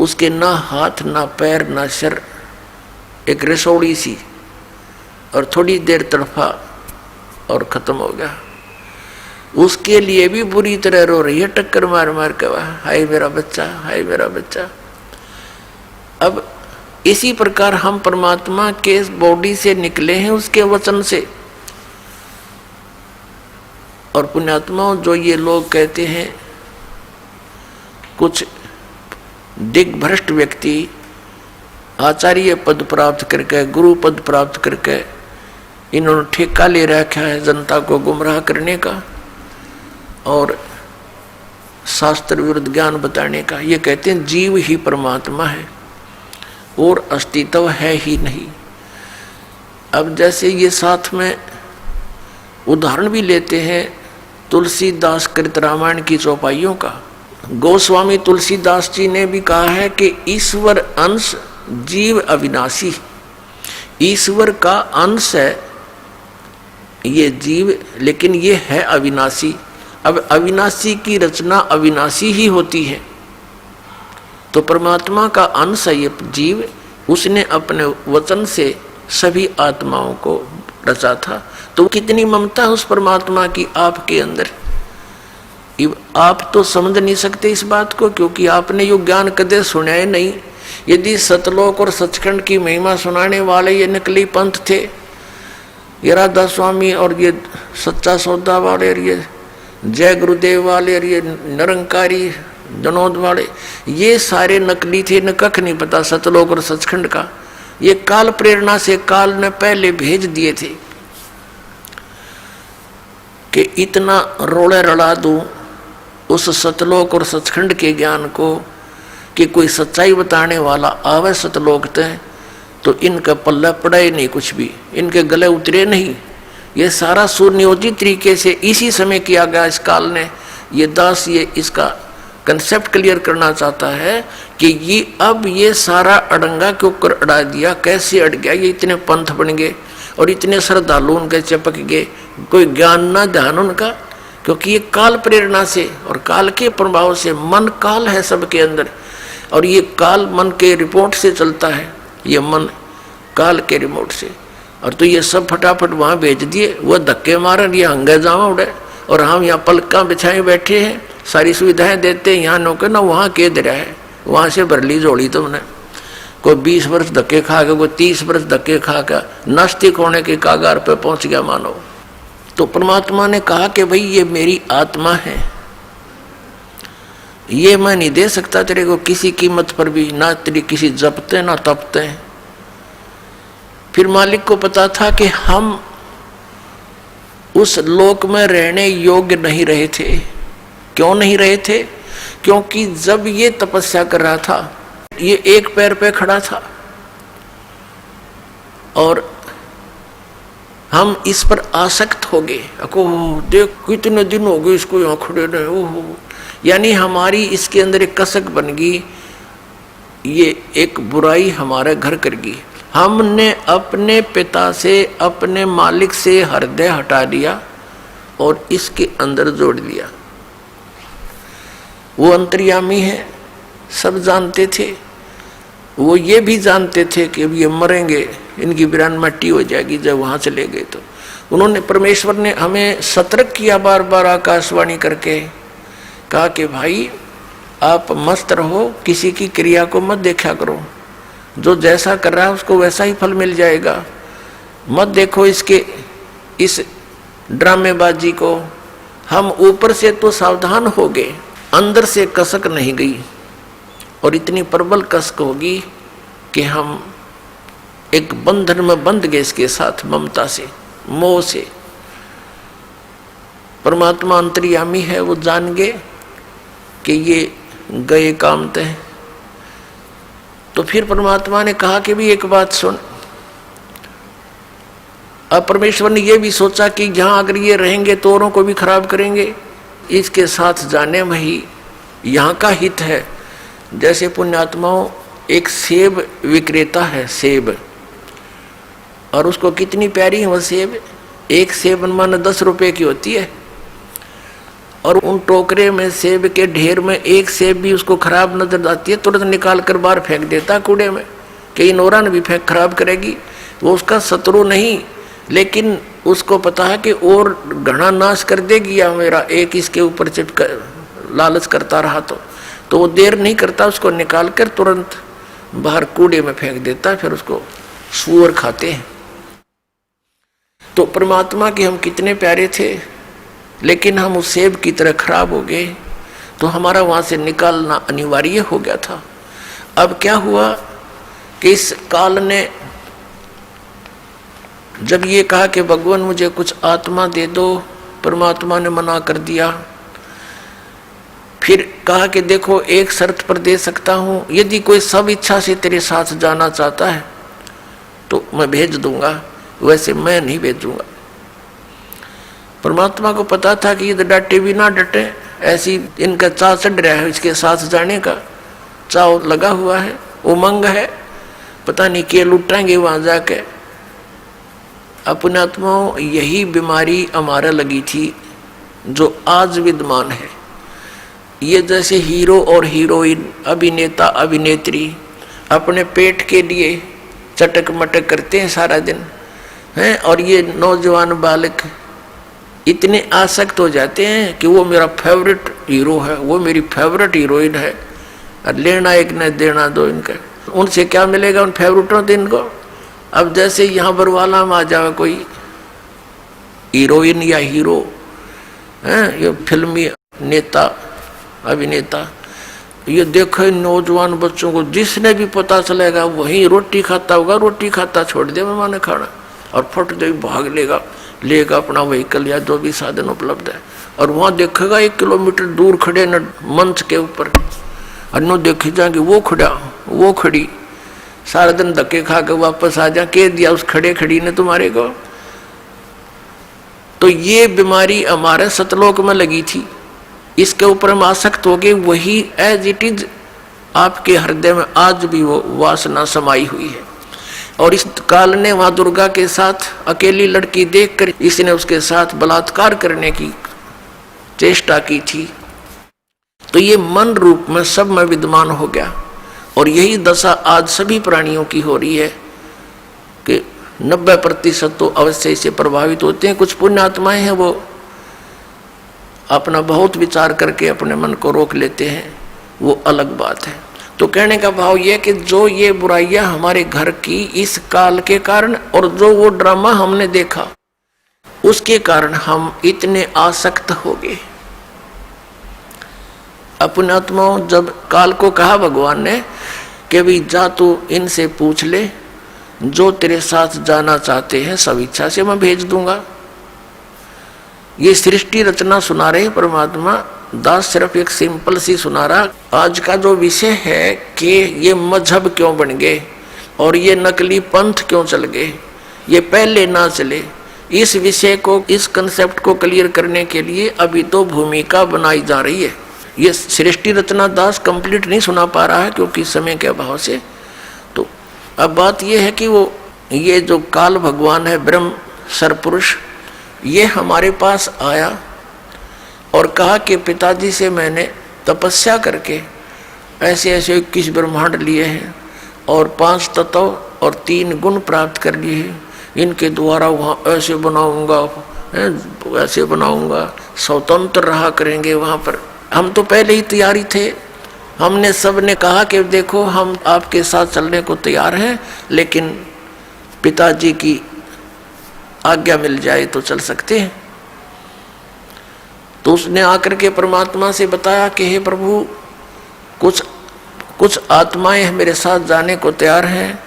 उसके ना हाथ ना पैर ना सिर, एक रसोड़ी सी, और थोड़ी देर तड़फा और खत्म हो गया। उसके लिए भी बुरी तरह रो रही है, टक्कर मार मार के, हाय मेरा बच्चा, हाय मेरा बच्चा। अब इसी प्रकार हम परमात्मा के बॉडी से निकले हैं, उसके वचन से। और पुण्यात्माओं, जो ये लोग कहते हैं, कुछ दिग्भ्रष्ट व्यक्ति आचार्य पद प्राप्त करके, गुरु पद प्राप्त करके इन्होंने ठेका ले रखा है जनता को गुमराह करने का और शास्त्र विरुद्ध ज्ञान बताने का। ये कहते हैं जीव ही परमात्मा है और अस्तित्व है ही नहीं। अब जैसे ये साथ में उदाहरण भी लेते हैं तुलसीदास कृत रामायण की चौपाइयों का। गोस्वामी तुलसीदास जी ने भी कहा है कि ईश्वर अंश जीव अविनाशी। ईश्वर का अंश है ये जीव, लेकिन ये है अविनाशी। अब अविनाशी की रचना अविनाशी ही होती है। तो परमात्मा का अंश है ये जीव, उसने अपने वचन से सभी आत्माओं को रचा था। तो कितनी ममता है उस परमात्मा की आपके अंदर। आप तो समझ नहीं सकते इस बात को, क्योंकि आपने यो ज्ञान कदे सुना है नहीं। यदि सतलोक और सचखंड की महिमा सुनाने वाले ये नकली पंथ थे, ये राधा स्वामी और ये सच्चा सौदा वाले और ये जय गुरुदेव वाले और ये निरंकारी जनोद वाले, ये सारे नकली थे। न कख नहीं पता सतलोक और सचखंड का। ये काल प्रेरणा से काल ने पहले भेज दिए थे कि इतना रोड़े रड़ा दूं उस सतलोक और सचखंड के ज्ञान को कि कोई सच्चाई बताने वाला आवे सतलोक तय तो इनका पल्ला पड़ा ही नहीं, कुछ भी इनके गले उतरे नहीं। ये सारा सुनियोजित तरीके से इसी समय किया गया। इस काल ने ये दास ये इसका कंसेप्ट क्लियर करना चाहता है कि ये अब ये सारा अड़ंगा के ऊपर अड़ा दिया। कैसे अड़ गया? ये इतने पंथ बन गए और इतने श्रद्धालु उनके चिपक गए, कोई ज्ञान ना ध्यान उनका, क्योंकि ये काल प्रेरणा से और काल के प्रभाव से, मन काल है सबके अंदर और ये काल मन के रिपोर्ट से चलता है, ये मन काल के रिमोट से। और तो ये सब फटाफट वहाँ भेज दिए, वो धक्के मारन ये हंगे जावा उड़े और हम यहाँ पलका बिछाए बैठे हैं, सारी सुविधाएं देते हैं, यहाँ नौके ना वहाँ के दे रहा है, वहाँ से भर ली जोड़ी तुमने। कोई 20 वर्ष धक्के खा के, कोई 30 वर्ष धक्के खा के नास्तिक होने के कागार पे पहुँच गया मानो। तो परमात्मा ने कहा कि भाई ये मेरी आत्मा है, ये मैं नहीं दे सकता तेरे को किसी कीमत पर भी, ना तेरी किसी जपते ना तपते। फिर मालिक को पता था कि हम उस लोक में रहने योग्य नहीं रहे थे। क्यों नहीं रहे थे? क्योंकि जब ये तपस्या कर रहा था ये एक पैर पे खड़ा था और हम इस पर आसक्त हो गए। देख कितने दिन हो गए इसको यहाँ खड़े रहे, ओहो, यानी हमारी इसके अंदर एक कसक बन गई, ये एक बुराई हमारे घर कर गई। हमने अपने पिता से, अपने मालिक से हृदय हटा दिया और इसके अंदर जोड़ दिया। वो अंतर्यामी है, सब जानते थे, वो ये भी जानते थे कि अब ये मरेंगे, इनकी बिरान मट्टी हो जाएगी जब वहाँ चले गए। तो उन्होंने, परमेश्वर ने हमें सतर्क किया बार बार आकाशवाणी करके, कहा कि भाई आप मस्त रहो, किसी की क्रिया को मत देखा करो, जो जैसा कर रहा है उसको वैसा ही फल मिल जाएगा। मत देखो इसके इस ड्रामेबाजी को। हम ऊपर से तो सावधान हो गए, अंदर से कसक नहीं गई और इतनी प्रबल कसक होगी कि हम एक बंधन में बंध गए इसके साथ, ममता से, मोह से। परमात्मा अंतर्यामी है, वो जान गए कि ये गए काम तय। तो फिर परमात्मा ने कहा कि भी एक बात सुन। अब परमेश्वर ने यह भी सोचा कि जहां अगर ये रहेंगे तो औरों को भी खराब करेंगे, इसके साथ जाने में ही यहाँ का हित है। जैसे पुण्यात्माओं, एक सेब विक्रेता है, सेब, और उसको कितनी प्यारी है वह सेब, एक सेब मानो 10 रुपए की होती है, और उन टोकरे में सेब के ढेर में एक सेब भी उसको खराब नजर आती है, तुरंत निकाल कर बाहर फेंक देता कूड़े में, कहीं नोरा ने भी फेंक खराब करेगी। वो उसका शत्रु नहीं, लेकिन उसको पता है कि और घना नाश कर देगी या मेरा एक इसके ऊपर चिपक लालच करता रहा तो वो देर नहीं करता, उसको निकाल कर तुरंत बाहर कूड़े में फेंक देता है, फिर उसको सूअर खाते हैं। तो परमात्मा के हम कितने प्यारे थे, लेकिन हम उस सेब की तरह खराब हो गए, तो हमारा वहां से निकालना अनिवार्य हो गया था। अब क्या हुआ कि इस काल ने जब ये कहा कि भगवान मुझे कुछ आत्मा दे दो, परमात्मा ने मना कर दिया। फिर कहा कि देखो एक शर्त पर दे सकता हूं, यदि कोई सब इच्छा से तेरे साथ जाना चाहता है तो मैं भेज दूंगा, वैसे मैं नहीं भेजूंगा। परमात्मा को पता था कि ये डटे भी ना डटे, ऐसी इनका चाव चढ़ रहा है, इसके साथ जाने का चाव लगा हुआ है, उमंग है, पता नहीं क्या लुटाएंगे वहां जाके। अपने आत्माओं यही बीमारी हमारा लगी थी जो आज विद्यमान है। ये जैसे हीरो और हीरोइन, अभिनेता अभिनेत्री अपने पेट के लिए चटक मटक करते हैं सारा दिन हैं, और ये नौजवान बालक इतने आसक्त हो जाते हैं कि वो मेरा फेवरेट हीरो है, वो मेरी फेवरेट हीरोइन है, और लेना एक न देना दो इनका। उनसे क्या मिलेगा उन फेवरेटों से इनको? अब जैसे यहाँ बरवाला में आ जाए कोई हीरोइन या हीरो हैं, ये फिल्मी नेता अभिनेता, ये देखो इन नौजवान बच्चों को जिसने भी पता चलेगा वही रोटी खाता होगा, रोटी खाता छोड़ दे मेहमान ने खाना, और फट दे भाग लेगा अपना व्हीकल या जो भी साधन उपलब्ध है, और वहाँ देखेगा 1 किलोमीटर दूर खड़े न मंच के ऊपर, अन्नो देखे जाएंगे वो खड़ी, सारा दिन धक्के खा के वापस आ जा, कह दिया उस खड़े खड़ी ने तुम्हारे को। तो ये बीमारी हमारे सतलोक में लगी थी, इसके ऊपर हम आसक्त हो गए, वही एज इट इज आपके हृदय में आज भी वो वासना समाई हुई है। और इस काल ने वहां दुर्गा के साथ अकेली लड़की देखकर इसने उसके साथ बलात्कार करने की चेष्टा की थी। तो ये मन रूप में सब में विद्यमान हो गया, और यही दशा आज सभी प्राणियों की हो रही है कि 90% तो अवश्य इससे प्रभावित होते हैं। कुछ पुण्य आत्माएं हैं वो अपना बहुत विचार करके अपने मन को रोक लेते हैं, वो अलग बात है। तो कहने का भाव यह कि जो ये बुराइयां हमारे घर की इस काल के कारण, और जो वो ड्रामा हमने देखा उसके कारण हम इतने आसक्त हो गए। अपने आत्माओं, जब काल को कहा भगवान ने कि भाई जा तू इनसे पूछ ले, जो तेरे साथ जाना चाहते हैं सब इच्छा से मैं भेज दूंगा। ये सृष्टि रचना सुना रहे परमात्मा दास, सिर्फ एक सिंपल सी सुना रहा। आज का जो विषय है कि ये मजहब क्यों बन गए और ये नकली पंथ क्यों चल गए, ये पहले ना चले, इस विषय को, इस कंसेप्ट को क्लियर करने के लिए अभी तो भूमिका बनाई जा रही है। ये सृष्टि रचना दास कंप्लीट नहीं सुना पा रहा है क्योंकि समय के अभाव से। तो अब बात ये है कि वो ये जो काल भगवान है, ब्रह्म सरपुरुष, ये हमारे पास आया और कहा कि पिताजी से मैंने तपस्या करके ऐसे ऐसे 21 ब्रह्मांड लिए हैं और 5 तत्व और 3 गुण प्राप्त कर लिए हैं, इनके द्वारा वहाँ ऐसे बनाऊंगा, ऐसे बनाऊंगा, स्वतंत्र रहा करेंगे वहाँ पर। हम तो पहले ही तैयारी थे, हमने सब ने कहा कि देखो हम आपके साथ चलने को तैयार हैं, लेकिन पिताजी की आज्ञा मिल जाए तो चल सकते हैं। तो उसने आकर के परमात्मा से बताया कि हे प्रभु, कुछ आत्माएं मेरे साथ जाने को तैयार हैं,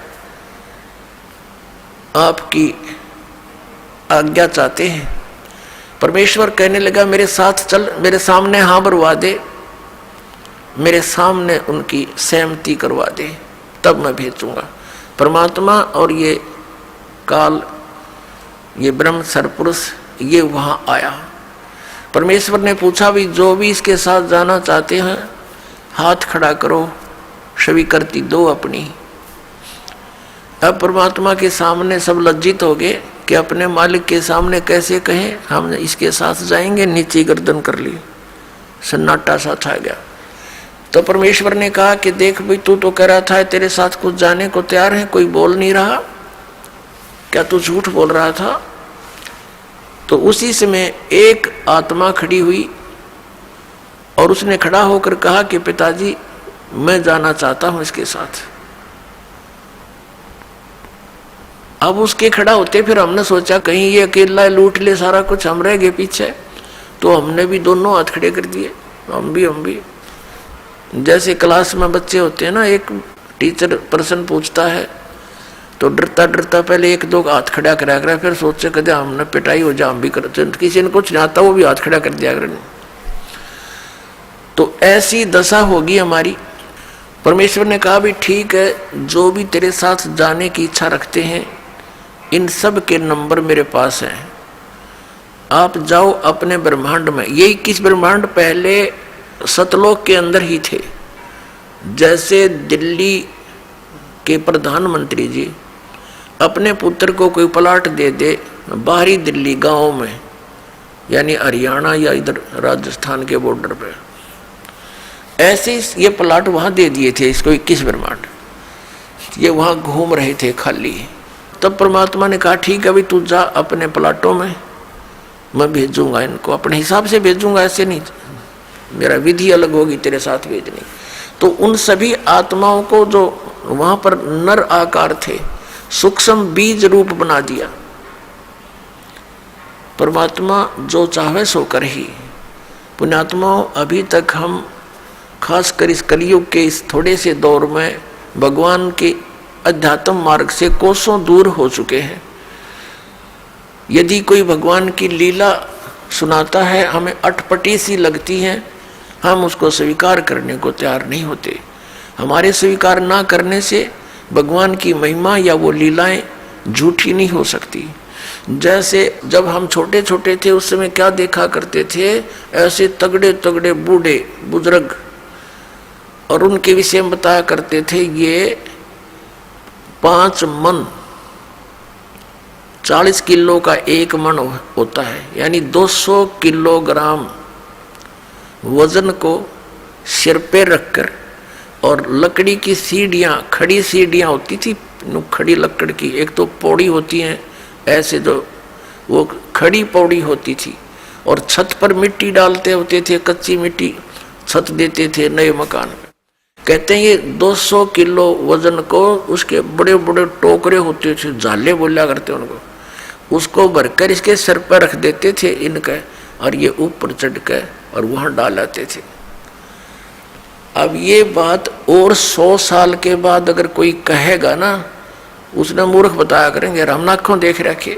आपकी आज्ञा चाहते हैं। परमेश्वर कहने लगा मेरे साथ चल, मेरे सामने हाँ भरवा दे, मेरे सामने उनकी सहमति करवा दे, तब मैं भेजूंगा। परमात्मा और ये काल, ये ब्रह्म सरपुरुष, ये वहां आया। परमेश्वर ने पूछा भी जो भी इसके साथ जाना चाहते हैं हाथ खड़ा करो, स्वीकृति दो अपनी। अब परमात्मा के सामने सब लज्जित हो गए कि अपने मालिक के सामने कैसे कहें हम इसके साथ जाएंगे, नीचे गर्दन कर ली, सन्नाटा सा छा गया। तो परमेश्वर ने कहा कि देख भाई, तू तो कह रहा था तेरे साथ कुछ जाने को तैयार है, कोई बोल नहीं रहा, क्या तू झूठ बोल रहा था? तो उसी समय एक आत्मा खड़ी हुई और उसने खड़ा होकर कहा कि पिताजी मैं जाना चाहता हूं इसके साथ। अब उसके खड़ा होते फिर हमने सोचा कहीं ये अकेला लूट ले सारा कुछ, हम रह गए पीछे, तो हमने भी दोनों हाथ खड़े कर दिए। हम भी जैसे क्लास में बच्चे होते हैं ना, एक टीचर प्रश्न पूछता है तो डरता डरता पहले 1-2 हाथ खड़ा करा कर, फिर सोचे कदे हमने पिटाई हो जा, हम भी करते, किसी ने कुछ नहीं आता वो भी हाथ खड़ा कर दिया करें। तो ऐसी दशा होगी हमारी। परमेश्वर ने कहा भी ठीक है, जो भी तेरे साथ जाने की इच्छा रखते हैं इन सब के नंबर मेरे पास हैं, आप जाओ अपने ब्रह्मांड में। ये 21 ब्रह्मांड पहले सतलोक के अंदर ही थे। जैसे दिल्ली के प्रधानमंत्री जी अपने पुत्र को कोई प्लाट दे दे बाहरी दिल्ली गांव में, यानी हरियाणा या इधर राजस्थान के बॉर्डर पे, ऐसे ये प्लाट वहां दे दिए थे इसको 21 ब्रह्मांड, ये वहां घूम रहे थे खाली। तब परमात्मा ने कहा ठीक है भाई तू जा अपने प्लाटों में, मैं भेजूंगा इनको, अपने हिसाब से भेजूंगा, ऐसे नहीं, मेरा विधि अलग होगी तेरे साथ भेजनी। तो उन सभी आत्माओं को जो वहां पर नर आकार थे, सूक्ष्म बीज रूप बना दिया। परमात्मा जो चाहे सो कर ही। पुण्यात्माओं, अभी तक हम खासकर इस कलयुग के इस थोड़े से दौर में भगवान के अध्यात्म मार्ग से कोसों दूर हो चुके हैं। यदि कोई भगवान की लीला सुनाता है, हमें अटपटी सी लगती है, हम उसको स्वीकार करने को तैयार नहीं होते। हमारे स्वीकार ना करने से भगवान की महिमा या वो लीलाएं झूठी नहीं हो सकती। जैसे जब हम छोटे छोटे थे उस समय क्या देखा करते थे, ऐसे तगड़े तगड़े बूढ़े बुजुर्ग, और उनके विषय में बताया करते थे ये 5 मन 40 किलो का 1 मन होता है, यानी 200 किलोग्राम वजन को सिर पे रखकर, और लकड़ी की सीढ़ियाँ, खड़ी सीढ़ियाँ होती थी, खड़ी लकड़ की, एक तो पौड़ी होती हैं ऐसे जो वो खड़ी पौड़ी होती थी, और छत पर मिट्टी डालते होते थे, कच्ची मिट्टी छत देते थे नए मकान में। कहते हैं ये 200 किलो वजन को उसके बड़े बड़े टोकरे होते थे, झाले बोला करते उनको, उसको भरकर इसके सिर पर रख देते थे इनके, और ये ऊपर चढ़ के और वहां डाल आते थे। अब ये बात और 100 साल के बाद अगर कोई कहेगा ना, उसने मूर्ख बताया करेंगे, हम आंखों देख रखे,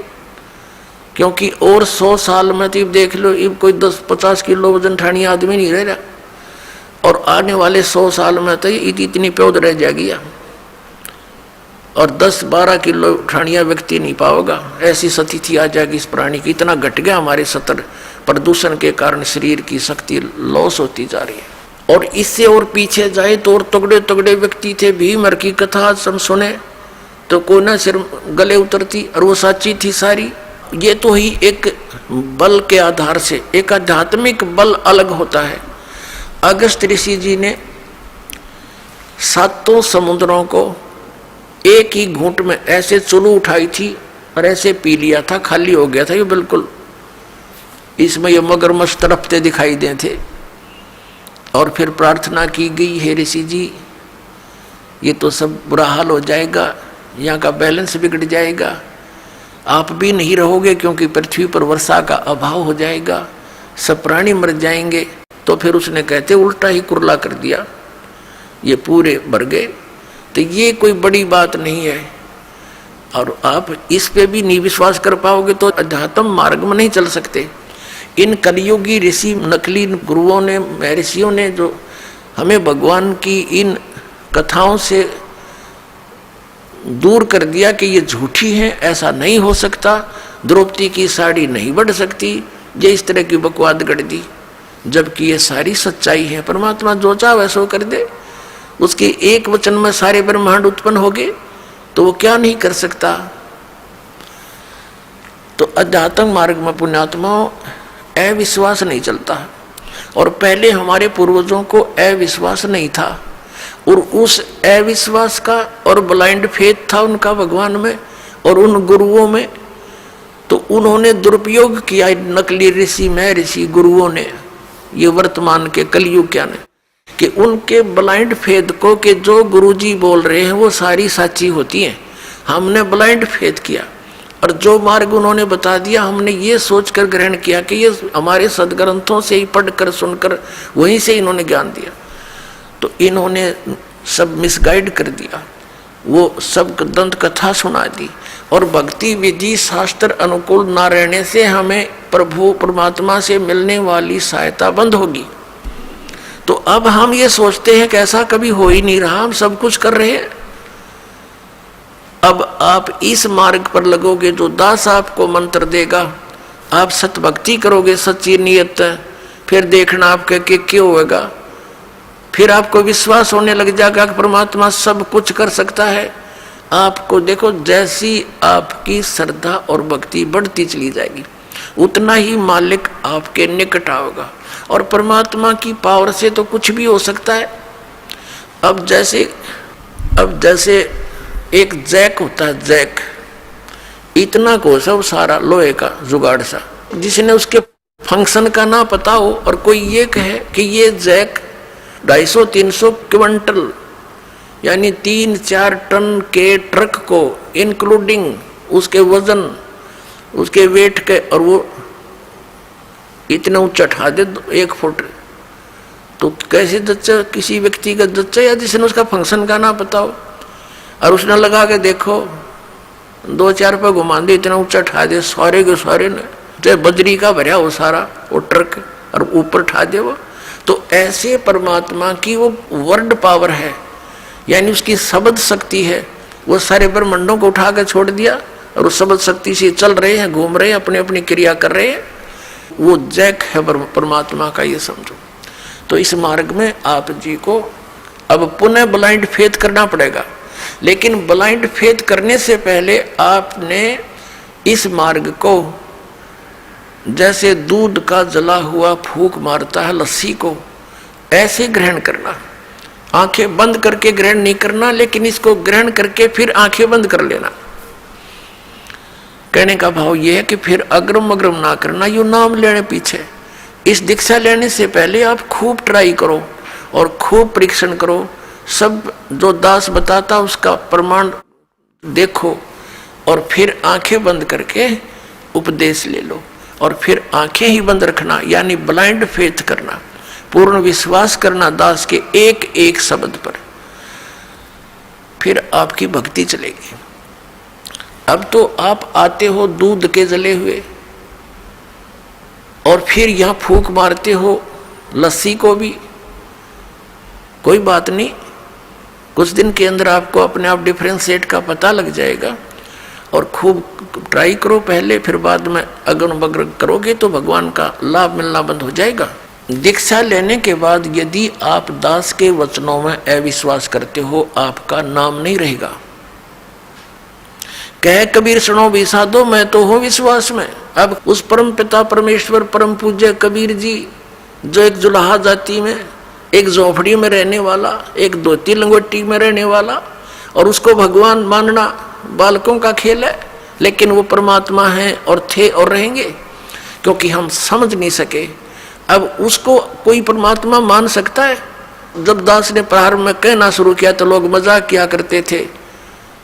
क्योंकि और 100 साल में तो देख लो इब कोई 10-50 किलो वजन ठानी आदमी नहीं रह रहा, और आने वाले 100 साल में तो इतनी प्योद रह जाएगी, और 10-12 किलो ठानिया व्यक्ति नहीं पाओगा, ऐसी स्थिति आ जाएगी इस प्राणी की। इतना घट गया हमारे सतर, प्रदूषण के कारण शरीर की शक्ति लॉस होती जा रही है। और इससे और पीछे जाए तो और तगड़े तगड़े व्यक्ति थे, भीमर की कथा हम सुने तो कोई ना सिर गले उतरती, और वो सच्ची थी सारी। ये तो ही एक बल के आधार से, एक आध्यात्मिक बल अलग होता है। अगस्त ऋषि जी ने 7 समुद्रों को एक ही घूंट में ऐसे चुलू उठाई थी और ऐसे पी लिया था, खाली हो गया था ये बिल्कुल। इसमें ये मगरमच्छ तड़पते दिखाई दे थे, और फिर प्रार्थना की गई, हे ऋषि जी ये तो सब बुरा हाल हो जाएगा, यहाँ का बैलेंस बिगड़ जाएगा, आप भी नहीं रहोगे क्योंकि पृथ्वी पर वर्षा का अभाव हो जाएगा, सब प्राणी मर जाएंगे। तो फिर उसने कहते उल्टा ही कुरला कर दिया, ये पूरे भर गए। तो ये कोई बड़ी बात नहीं है, और आप इस पे भी नहीं विश्वास कर पाओगे तो अध्यात्म मार्ग में नहीं चल सकते। इन कलियुगी ऋषि, नकली गुरुओं ने, महर्षियों ने जो हमें भगवान की इन कथाओं से दूर कर दिया कि ये झूठी है, ऐसा नहीं हो सकता, द्रौपदी की साड़ी नहीं बढ़ सकती, ये इस तरह की बकवाद गढ़ दी, जबकि ये सारी सच्चाई है। परमात्मा जो चाहे वैसा कर दे, उसके एक वचन में सारे ब्रह्मांड उत्पन्न हो गए, तो वो क्या नहीं कर सकता। तो अध्यात्म मार्ग में पुण्यात्माओं अविश्वास नहीं चलता, और पहले हमारे पूर्वजों को अविश्वास नहीं था, और उस अविश्वास का और ब्लाइंड फेथ था उनका भगवान में और उन गुरुओं में, तो उन्होंने दुरुपयोग किया नकली ऋषि, महर्षि, गुरुओं ने, ये वर्तमान के कलयुग क्या ने, कि उनके ब्लाइंड फेथ को कि जो गुरुजी बोल रहे हैं वो सारी सच्ची होती हैं, हमने ब्लाइंड फेथ किया, और जो मार्ग उन्होंने बता दिया हमने ये सोचकर ग्रहण किया कि ये हमारे सदग्रंथों से ही पढ़कर सुनकर वहीं से इन्होंने ज्ञान दिया। तो इन्होंने सब मिसगाइड कर दिया, वो सब दंत कथा सुना दी, और भक्ति विधि शास्त्र अनुकूल ना रहने से हमें प्रभु परमात्मा से मिलने वाली सहायता बंद होगी। तो अब हम ये सोचते हैं कि ऐसा कभी हो ही नहीं रहा, हम सब कुछ कर रहे हैं। अब आप इस मार्ग पर लगोगे, जो दास आपको मंत्र देगा, आप सतभक्ति करोगे सच्ची नियत, फिर देखना आपके कि क्यों होगा, फिर आपको विश्वास होने लग जाएगा कि परमात्मा सब कुछ कर सकता है। आपको देखो, जैसी आपकी श्रद्धा और भक्ति बढ़ती चली जाएगी उतना ही मालिक आपके निकट आओगा। और परमात्मा की पावर से तो कुछ भी हो सकता है। अब जैसे एक जैक होता है, जैक इतना को सब सारा लोहे का जुगाड़ सा, जिसने उसके फंक्शन का ना पता हो और कोई ये कहे कि ये जैक 250-300 क्विंटल यानी 3-4 टन के ट्रक को इंक्लूडिंग उसके वजन, उसके वेट के, और वो इतना ऊंचा उठा दे 1 फुट, तो कैसे जच्चा किसी व्यक्ति का जच्चा, या जिसने उसका फंक्शन का ना पता हो और उसने लगा के देखो 2-4 पे घुमा दे, इतना ऊंचा उठा दे, सारे के सारे ने चाहे बजरी का भरा हो सारा वो ट्रक और ऊपर उठा दे वो। तो ऐसे परमात्मा की वो वर्ड पावर है, यानी उसकी शब्द शक्ति है। वो सारे ब्रह्मांडों को उठा के छोड़ दिया और उस शब्द शक्ति से चल रहे हैं, घूम रहे हैं, अपनी अपनी क्रिया कर रहे हैं। वो जैक है परमात्मा का, ये समझो। तो इस मार्ग में आप जी को अब पुनः ब्लाइंड फेथ करना पड़ेगा, लेकिन ब्लाइंड फेथ करने से पहले आपने इस मार्ग को जैसे दूध का जला हुआ फूंक मारता है लस्सी को, ऐसे ग्रहण करना। आंखें बंद करके ग्रहण नहीं करना, लेकिन इसको ग्रहण करके फिर आंखें बंद कर लेना। कहने का भाव यह है कि फिर अग्रम अग्रम ना करना, यू नाम लेने पीछे। इस दीक्षा लेने से पहले आप खूब ट्राई करो और खूब परीक्षण करो, सब जो दास बताता उसका प्रमाण देखो, और फिर आंखें बंद करके उपदेश ले लो, और फिर आंखें ही बंद रखना, यानी ब्लाइंड फेथ करना, पूर्ण विश्वास करना दास के एक एक शब्द पर। फिर आपकी भक्ति चलेगी। अब तो आप आते हो दूध के जले हुए, और फिर यहां फूंक मारते हो लस्सी को भी, कोई बात नहीं, कुछ दिन के अंदर आपको अपने आप डिफरेंशिएट का पता लग जाएगा। और खूब ट्राई करो पहले, फिर बाद में अगन बगन करोगे तो भगवान का लाभ मिलना बंद हो जाएगा। दीक्षा लेने के बाद यदि आप दास के वचनों में अविश्वास करते हो, आपका नाम नहीं रहेगा। कहे कबीर सुनो भी साधो, मैं तो हूं विश्वास में। अब उस परम पिता परमेश्वर परम पूज्य कबीर जी, जो एक जुलाहा जाति में, एक झोपड़ी में रहने वाला, एक धोती लंगोटी में रहने वाला, और उसको भगवान मानना बालकों का खेल है, लेकिन वो परमात्मा है और थे और रहेंगे, क्योंकि हम समझ नहीं सके। अब उसको कोई परमात्मा मान सकता है? जब दास ने प्रारंभ में कहना शुरू किया तो लोग मजाक किया करते थे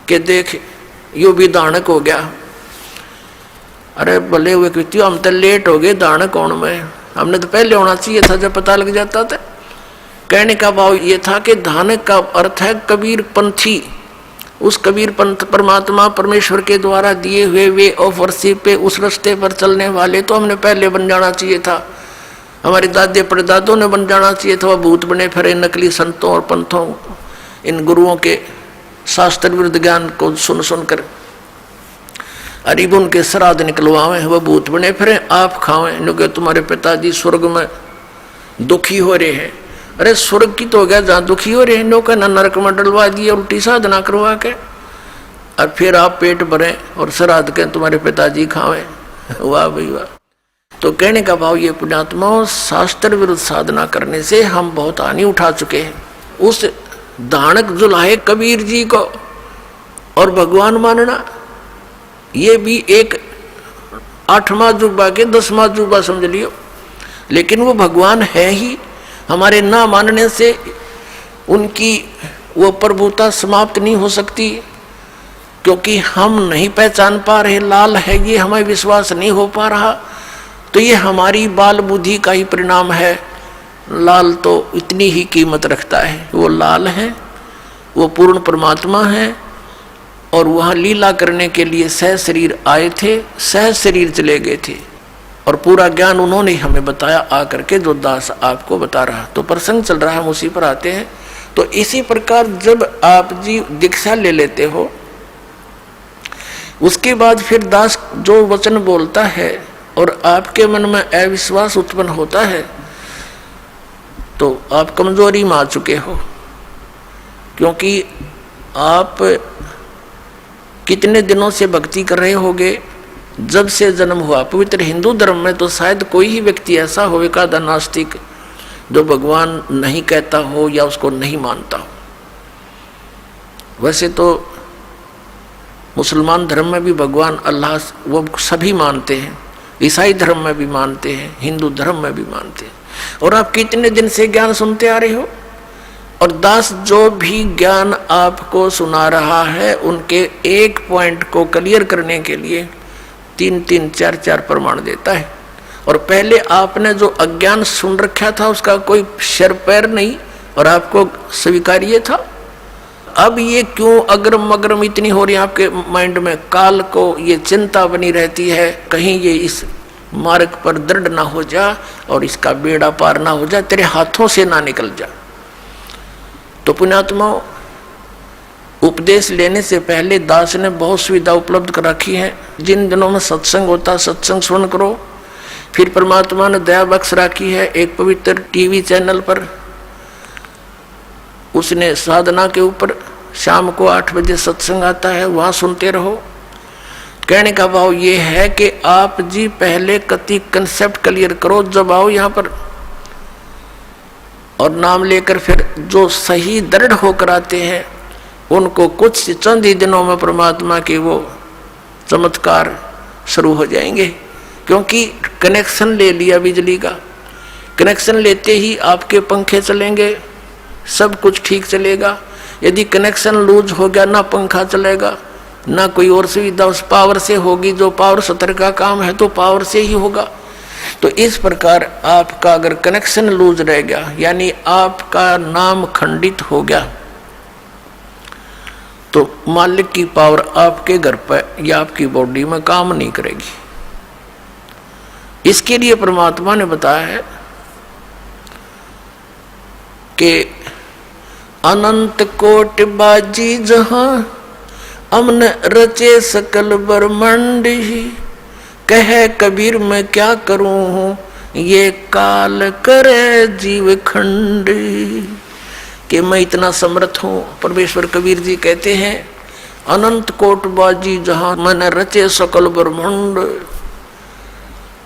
कि देख यू भी दानक हो गया। अरे भले हुए क्यों, हम तो लेट हो गए, दानक कौन में, हमने तो पहले होना चाहिए था जब पता लग जाता था। कहने का भाव ये था कि दानक का अर्थ है कबीर पंथी। उस कबीर पंथ परमात्मा परमेश्वर के द्वारा दिए हुए वे ऑफ वर्शिप पे, उस रास्ते पर चलने वाले तो हमने पहले बन जाना चाहिए था। हमारे दादे परदादों ने बन जाना चाहिए था। वह भूत बने फिरे नकली संतों और पंथों, इन गुरुओं के शास्त्र विरुद्ध ज्ञान को सुन सुनकर अरीब उनके श्राद्ध निकलवावे, वह भूत बने फिरे आप खावें, क्योंकि तुम्हारे पिताजी स्वर्ग में दुखी हो रहे हैं। अरे स्वर्ग की तो हो गया जहाँ दुखी हो रहे हैं, नो का नरक में डलवा दिए उल्टी साधना करवा के, और फिर आप पेट भरें और श्राद्ध के तुम्हारे पिताजी खावें। वाह भाई वाह। तो कहने का भाव ये पुण्यात्माओं, शास्त्र विरुद्ध साधना करने से हम बहुत हानि उठा चुके हैं। उस दानक जुलाहे कबीर जी को और भगवान मानना, ये भी एक 8वां जुबा के 10वां जुबा समझ लियो, लेकिन वो भगवान है ही। हमारे ना मानने से उनकी वो प्रभुता समाप्त नहीं हो सकती, क्योंकि हम नहीं पहचान पा रहे लाल है ये, हमें विश्वास नहीं हो पा रहा, तो ये हमारी बाल बुद्धि का ही परिणाम है। लाल तो इतनी ही कीमत रखता है, वो लाल है, वो पूर्ण परमात्मा है, और वहाँ लीला करने के लिए सह शरीर आए थे, सह शरीर चले गए थे, और पूरा ज्ञान उन्होंने हमें बताया आकर के, जो दास आपको बता रहा। तो प्रसंग चल रहा है, हम उसी पर आते हैं। तो इसी प्रकार जब आप जी दीक्षा ले लेते हो, उसके बाद फिर दास जो वचन बोलता है और आपके मन में अविश्वास उत्पन्न होता है, तो आप कमजोरी में आ चुके हो, क्योंकि आप कितने दिनों से भक्ति कर रहे होगे, जब से जन्म हुआ। पवित्र हिंदू धर्म में तो शायद कोई ही व्यक्ति ऐसा होगा द नास्तिक जो भगवान नहीं कहता हो या उसको नहीं मानता हो। वैसे तो मुसलमान धर्म में भी भगवान अल्लाह वो सभी मानते हैं, ईसाई धर्म में भी मानते हैं, हिंदू धर्म में भी मानते हैं। और आप कितने दिन से ज्ञान सुनते आ रहे हो, और दास जो भी ज्ञान आपको सुना रहा है उनके एक पॉइंट को क्लियर करने के लिए 3-3, 4-4 प्रमाण देता है। और पहले आपने जो अज्ञान सुन रखा था उसका कोई सिर पैर नहीं और आपको स्वीकार्य था। अब ये क्यों अग्रम अग्रम इतनी हो रही है आपके माइंड में, काल को ये चिंता बनी रहती है कहीं ये इस मार्ग पर दृढ़ ना हो जा और इसका बेड़ा पार ना हो जा, तेरे हाथों से ना निकल जा। तो पुण्यात्मा, उपदेश लेने से पहले दास ने बहुत सुविधा उपलब्ध कर रखी है। जिन दिनों में सत्संग होता सत्संग सुन करो। फिर परमात्मा ने दया बख्श रखी है एक पवित्र टीवी चैनल पर, उसने साधना के ऊपर शाम को 8 बजे सत्संग आता है, वहाँ सुनते रहो। कहने का भाव ये है कि आप जी पहले कति कंसेप्ट क्लियर करो, जब आओ यहाँ पर और नाम लेकर फिर जो सही दृढ़ होकर आते हैं उनको कुछ चंद ही दिनों में परमात्मा के वो चमत्कार शुरू हो जाएंगे। क्योंकि कनेक्शन ले लिया बिजली का, कनेक्शन लेते ही आपके पंखे चलेंगे, सब कुछ ठीक चलेगा। यदि कनेक्शन लूज हो गया, ना पंखा चलेगा ना कोई और सुविधा उस पावर से होगी, जो पावर सत्र का काम है तो पावर से ही होगा। तो इस प्रकार आपका अगर कनेक्शन लूज रह गया यानी आपका नाम खंडित हो गया तो मालिक की पावर आपके घर पर या आपकी बॉडी में काम नहीं करेगी। इसके लिए परमात्मा ने बताया है कि अनंत कोटि बाजी जहां अमन रचे सकल ब्रह्मांड ही, कहे कबीर मैं क्या करूं ये काल करे जीव खंड। कि मैं इतना समर्थ हूँ। परमेश्वर कबीर जी कहते हैं अनंत कोट बाजी जहां मैंने रचे सकल ब्रह्मांड।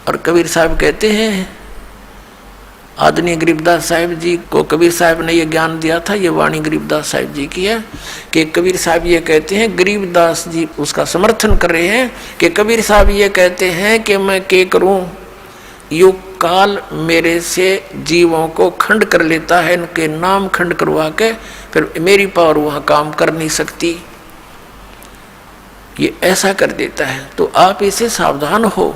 और कबीर साहब कहते हैं, आदरणीय गरीबदास साहिब जी को कबीर साहब ने ये ज्ञान दिया था, ये वाणी गरीबदास साहिब जी की है कि कबीर साहब ये कहते हैं, गरीबदास जी उसका समर्थन कर रहे हैं कि कबीर साहब ये कहते हैं कि मैं क्या करूं, युग काल मेरे से जीवों को खंड कर लेता है, इनके नाम खंड करवा के फिर मेरी पावर वहां काम कर नहीं सकती, ये ऐसा कर देता है। तो आप इसे सावधान हो।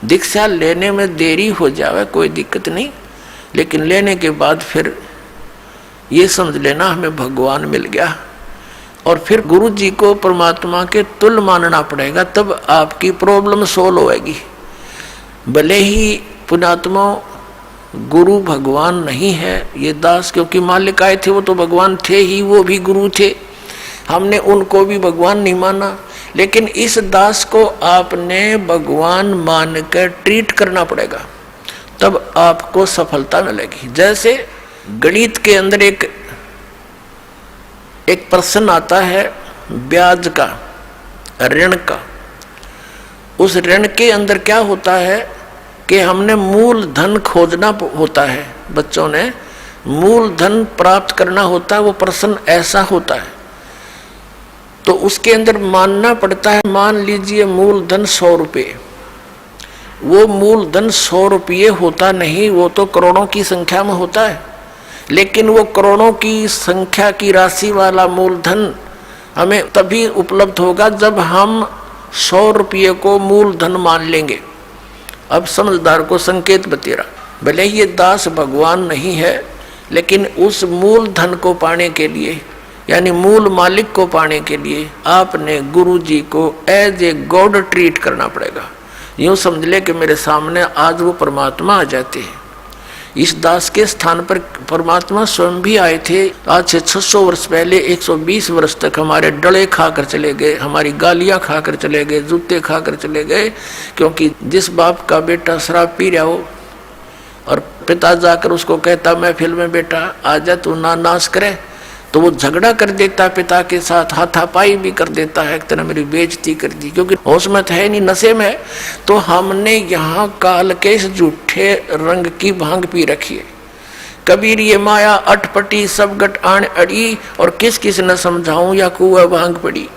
दीक्षा लेने में देरी हो जावे कोई दिक्कत नहीं, लेकिन लेने के बाद फिर ये समझ लेना हमें भगवान मिल गया और फिर गुरु जी को परमात्मा के तुल्य मानना पड़ेगा, तब आपकी प्रॉब्लम सोल्व होएगी। भले ही पुण्यात्मा गुरु भगवान नहीं है ये दास, क्योंकि मालिक आए थे वो तो भगवान थे ही, वो भी गुरु थे, हमने उनको भी भगवान नहीं माना। लेकिन इस दास को आपने भगवान मानकर ट्रीट करना पड़ेगा, तब आपको सफलता मिलेगी। जैसे गणित के अंदर एक प्रश्न आता है ब्याज का, ऋण का। उस ऋण के अंदर क्या होता है कि हमने मूल धन खोजना होता है, बच्चों ने मूल धन प्राप्त करना होता है, वो प्रश्न ऐसा होता है। तो उसके अंदर मानना पड़ता है, मान लीजिए मूल धन 100 रुपये, वो मूल धन 100 रुपये होता नहीं, वो तो करोड़ों की संख्या में होता है। लेकिन वो करोड़ों की संख्या की राशि वाला मूल धन हमें तभी उपलब्ध होगा जब हम 100 रुपये को मूल धन मान लेंगे। अब समझदार को संकेत बतेरा, भले ही ये दास भगवान नहीं है, लेकिन उस मूल धन को पाने के लिए यानी मूल मालिक को पाने के लिए आपने गुरु जी को एज ए गॉड ट्रीट करना पड़ेगा। यूँ समझ ले कि मेरे सामने आज वो परमात्मा आ जाते हैं। इस दास के स्थान पर परमात्मा स्वयं भी आए थे। आज से 600 वर्ष पहले 120 वर्ष तक हमारे डले खाकर चले गए, हमारी गालियां खाकर चले गए, जूते खाकर चले गए। क्योंकि जिस बाप का बेटा शराब पी रहा हो और पिता जाकर उसको कहता महफिल में बेटा आजा तू ना नाश करे, तो वो झगड़ा कर देता है पिता के साथ, हाथापाई भी कर देता है, एक तरह मेरी बेइज्जती कर दी, क्योंकि होश में है नहीं, नशे में है। तो हमने यहाँ काल के इस झूठे रंग की भांग पी रखी है। कबीर ये माया अटपटी सब गट आन अड़ी, और किस किस न समझाऊं या कुआ भांग पड़ी।